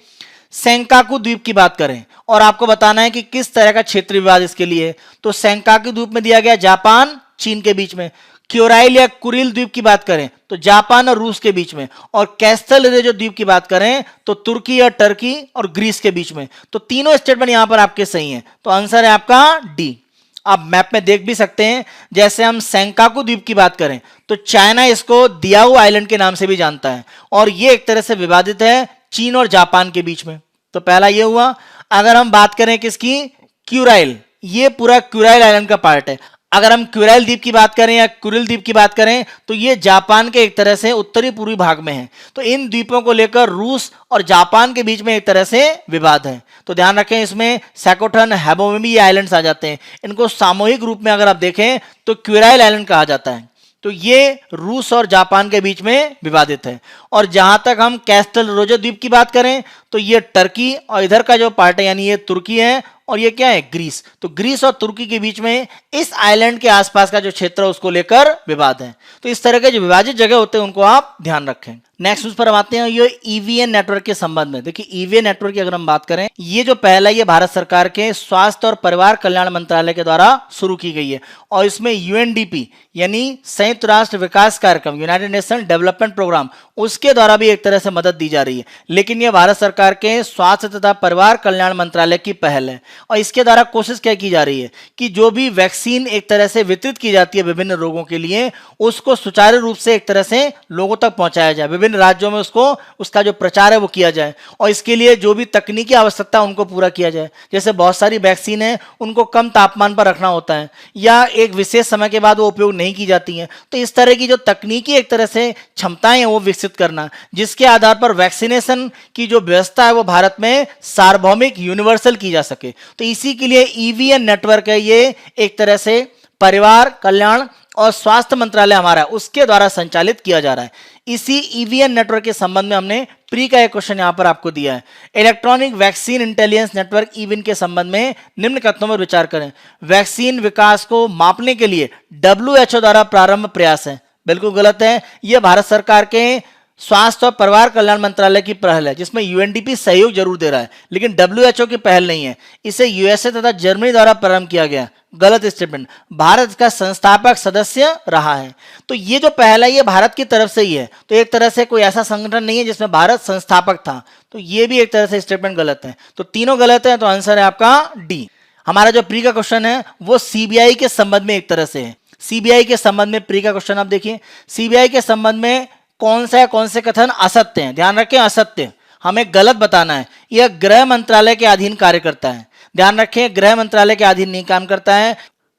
सेंकाकू द्वीप की बात करें और आपको बताना है कि किस तरह का क्षेत्रीय विवाद इसके लिए, तो सेंकाकू द्वीप में दिया गया जापान चीन के बीच में। क्यूराइल या कुरिल द्वीप की बात करें तो जापान और रूस के बीच में, और कैस्टल लोरिजो द्वीप की बात करें तो तुर्की और टर्की और ग्रीस के बीच में। तो तीनों स्टेटमेंट यहां पर आपके सही हैं, तो आंसर है आपका डी। आप मैप में देख भी सकते हैं, जैसे हम सेंकाकू द्वीप की बात करें तो चाइना इसको दियाओ आइलैंड के नाम से भी जानता है और ये एक तरह से विवादित है चीन और जापान के बीच में। तो पहला ये हुआ। अगर हम बात करें किसकी, क्यूराइल, ये पूरा क्यूराइल आइलैंड का पार्ट है। अगर हम क्यूराइल द्वीप की बात करें या कुरिल द्वीप की बात करें तो ये जापान के एक तरह से उत्तरी पूर्वी भाग में है। तो इन द्वीपों को लेकर रूस और जापान के बीच में एक तरह से विवाद है। तो ध्यान रखें, इसमें सैकोटन, हैबो में भी ये आइलैंड्स आ जाते हैं। इनको सामूहिक रूप में अगर आप देखें तो क्यूराइल आइलैंड कहा जाता है। तो ये रूस और जापान के बीच में विवादित है। और जहां तक हम कैस्टल लोरिजो द्वीप की बात करें तो ये टर्की और इधर का जो पार्ट है यानी ये तुर्की है और ये क्या है, ग्रीस। तो ग्रीस और तुर्की के बीच में इस आइलैंड के आसपास का जो क्षेत्र है उसको लेकर विवाद है। तो इस तरह के जो विभाजित जगह होते हैं उनको आप ध्यान रखें। नेक्स्ट न्यूज पर हम आते हैं, ये ईवीएन नेटवर्क के संबंध में। देखिए ईवीएन नेटवर्क की अगर हम बात करें, ये जो पहला ये भारत सरकार के स्वास्थ्य और परिवार कल्याण मंत्रालय के द्वारा शुरू की गई है और इसमें यूएनडीपी यानी संयुक्त राष्ट्र विकास कार्यक्रम, यूनाइटेड नेशन डेवलपमेंट प्रोग्राम, उसके द्वारा भी एक तरह से मदद दी जा रही है। लेकिन यह भारत सरकार के स्वास्थ्य तथा परिवार कल्याण मंत्रालय की पहल है और इसके द्वारा कोशिश क्या की जा रही है कि जो भी वैक्सीन एक तरह से वितरित की जाती है विभिन्न रोगों के लिए, उसको सुचारू रूप से एक तरह से लोगों तक पहुंचाया जाए, विभिन्न राज्यों में उसका जो प्रचार है वो किया जाए और इसके लिए जो भी तकनीकी आवश्यकता है उनको पूरा किया जाए। जैसे बहुत सारी वैक्सीन है उनको कम तापमान पर रखना होता है या एक विशेष समय के बाद वो उपयोग नहीं की जाती हैं। तो इस तरह की जो तकनीकी एक तरह से क्षमताएं हैं वो विकसित करना, जिसके आधार पर वैक्सीनेशन की जो व्यवस्था है वो भारत में सार्वभौमिक यूनिवर्सल की जा सके। तो इसी के लिए ईवीएन नेटवर्क है, ये एक तरह से परिवार कल्याण और स्वास्थ्य मंत्रालय हमारा उसके द्वारा संचालित किया जा रहा है। इसी ईवीएन नेटवर्क के संबंध में हमने प्री का एक क्वेश्चन यहां पर आपको दिया है। Electronic vaccine intelligence network Evion के संबंध में निम्न कथनों पर विचार करें। वैक्सीन विकास को मापने के लिए डब्ल्यूएचओ द्वारा प्रारंभ प्रयास है। बिल्कुल गलत है, यह भारत सरकार के स्वास्थ्य और परिवार कल्याण मंत्रालय की पहल है जिसमें यूएनडीपी सहयोग जरूर दे रहा है लेकिन डब्ल्यूएचओ की पहल नहीं है। इसे यूएसए तथा जर्मनी द्वारा प्रारंभ किया गया। गलत स्टेटमेंट, भारत इसका संस्थापक सदस्य रहा है। तो ये जो पहल है ये भारत की तरफ से ही है, तो एक तरह से कोई ऐसा संगठन नहीं है जिसमें भारत संस्थापक था। तो ये भी एक तरह से स्टेटमेंट गलत है। तो तीनों गलत है, तो आंसर है आपका डी। हमारा जो प्री का क्वेश्चन है वो सीबीआई के संबंध में एक तरह से है। सीबीआई के संबंध में प्री का क्वेश्चन आप देखिए, सीबीआई के संबंध में कौन से कथन असत्य हैं। ध्यान रखें, असत्य, हमें गलत बताना है। यह गृह मंत्रालय के अधीन कार्य करता है। ध्यान रखें, गृह मंत्रालय के अधीन नहीं काम करता है।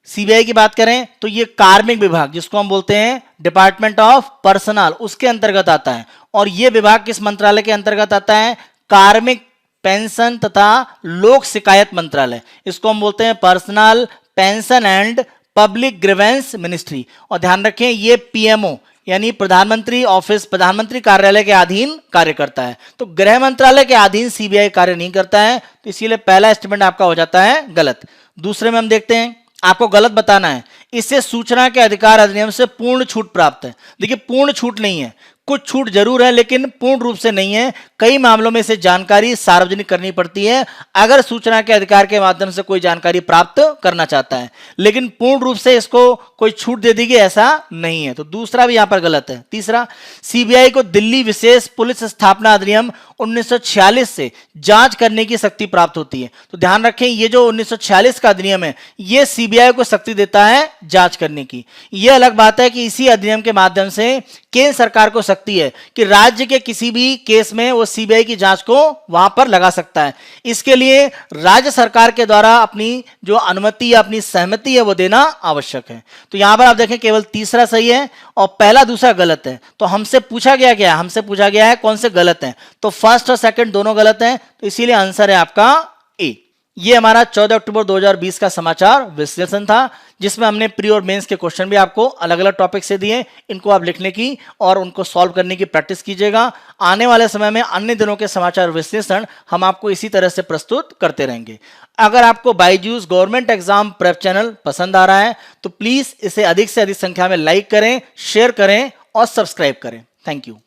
सीबीआई की बात करें तो ये कार्मिक विभाग जिसको हम बोलते हैं डिपार्टमेंट ऑफ पर्सनल, उसके अंतर्गत आता है। और ये विभाग किस मंत्रालय के अंतर्गत आता है? कार्मिक, पेंशन तथा लोक शिकायत मंत्रालय, इसको हम बोलते हैं personal, pension and public grievance ministry. और ध्यान रखें ये पीएमओ यानी प्रधानमंत्री ऑफिस, प्रधानमंत्री कार्यालय के अधीन कार्य करता है। तो गृह मंत्रालय के अधीन सीबीआई कार्य नहीं करता है, तो इसीलिए पहला स्टेटमेंट आपका हो जाता है गलत। दूसरे में हम देखते हैं, आपको गलत बताना है। इससे सूचना के अधिकार अधिनियम से पूर्ण छूट प्राप्त है। देखिए पूर्ण छूट नहीं है, कुछ छूट जरूर है लेकिन पूर्ण रूप से नहीं है। कई मामलों में इसे जानकारी सार्वजनिक करनी पड़ती है अगर सूचना के अधिकार के माध्यम से कोई जानकारी प्राप्त करना चाहता है, लेकिन पूर्ण रूप से इसको कोई छूट दे दी गई ऐसा नहीं है। तो दूसरा भी यहां पर गलत है। तीसरा, सीबीआई को दिल्ली विशेष पुलिस स्थापना अधिनियम 1946 से जांच करने की शक्ति प्राप्त होती है। तो ध्यान रखें, ये जो 1946 का अधिनियम है ये सीबीआई को शक्ति देता है जांच करने की। यह अलग बात है कि इसी अधिनियम के माध्यम से केंद्र सरकार को शक्ति है कि राज्य के किसी भी केस में वो सीबीआई की जांच को वहां पर लगा सकता है। इसके लिए राज्य सरकार के द्वारा अपनी जो अनुमति या अपनी सहमति है वो देना आवश्यक है। तो यहां पर आप देखें केवल तीसरा सही है और पहला दूसरा गलत है। तो हमसे पूछा गया क्या है? हमसे पूछा गया है कौन से गलत हैं। तो फर्स्ट और सेकंड दोनों गलत हैं, तो इसीलिए आंसर है आपका ए। ये हमारा 14 अक्टूबर 2020 का समाचार विश्लेषण था, जिसमें हमने प्री और मेंस के क्वेश्चन भी आपको अलग अलग टॉपिक से दिए। इनको आप लिखने की और उनको सॉल्व करने की प्रैक्टिस कीजिएगा। आने वाले समय में अन्य दिनों के समाचार विश्लेषण हम आपको इसी तरह से प्रस्तुत करते रहेंगे। अगर आपको Byju's government exam prep channel पसंद आ रहा है तो प्लीज इसे अधिक से अधिक संख्या में लाइक करें, शेयर करें और सब्सक्राइब करें। Thank you.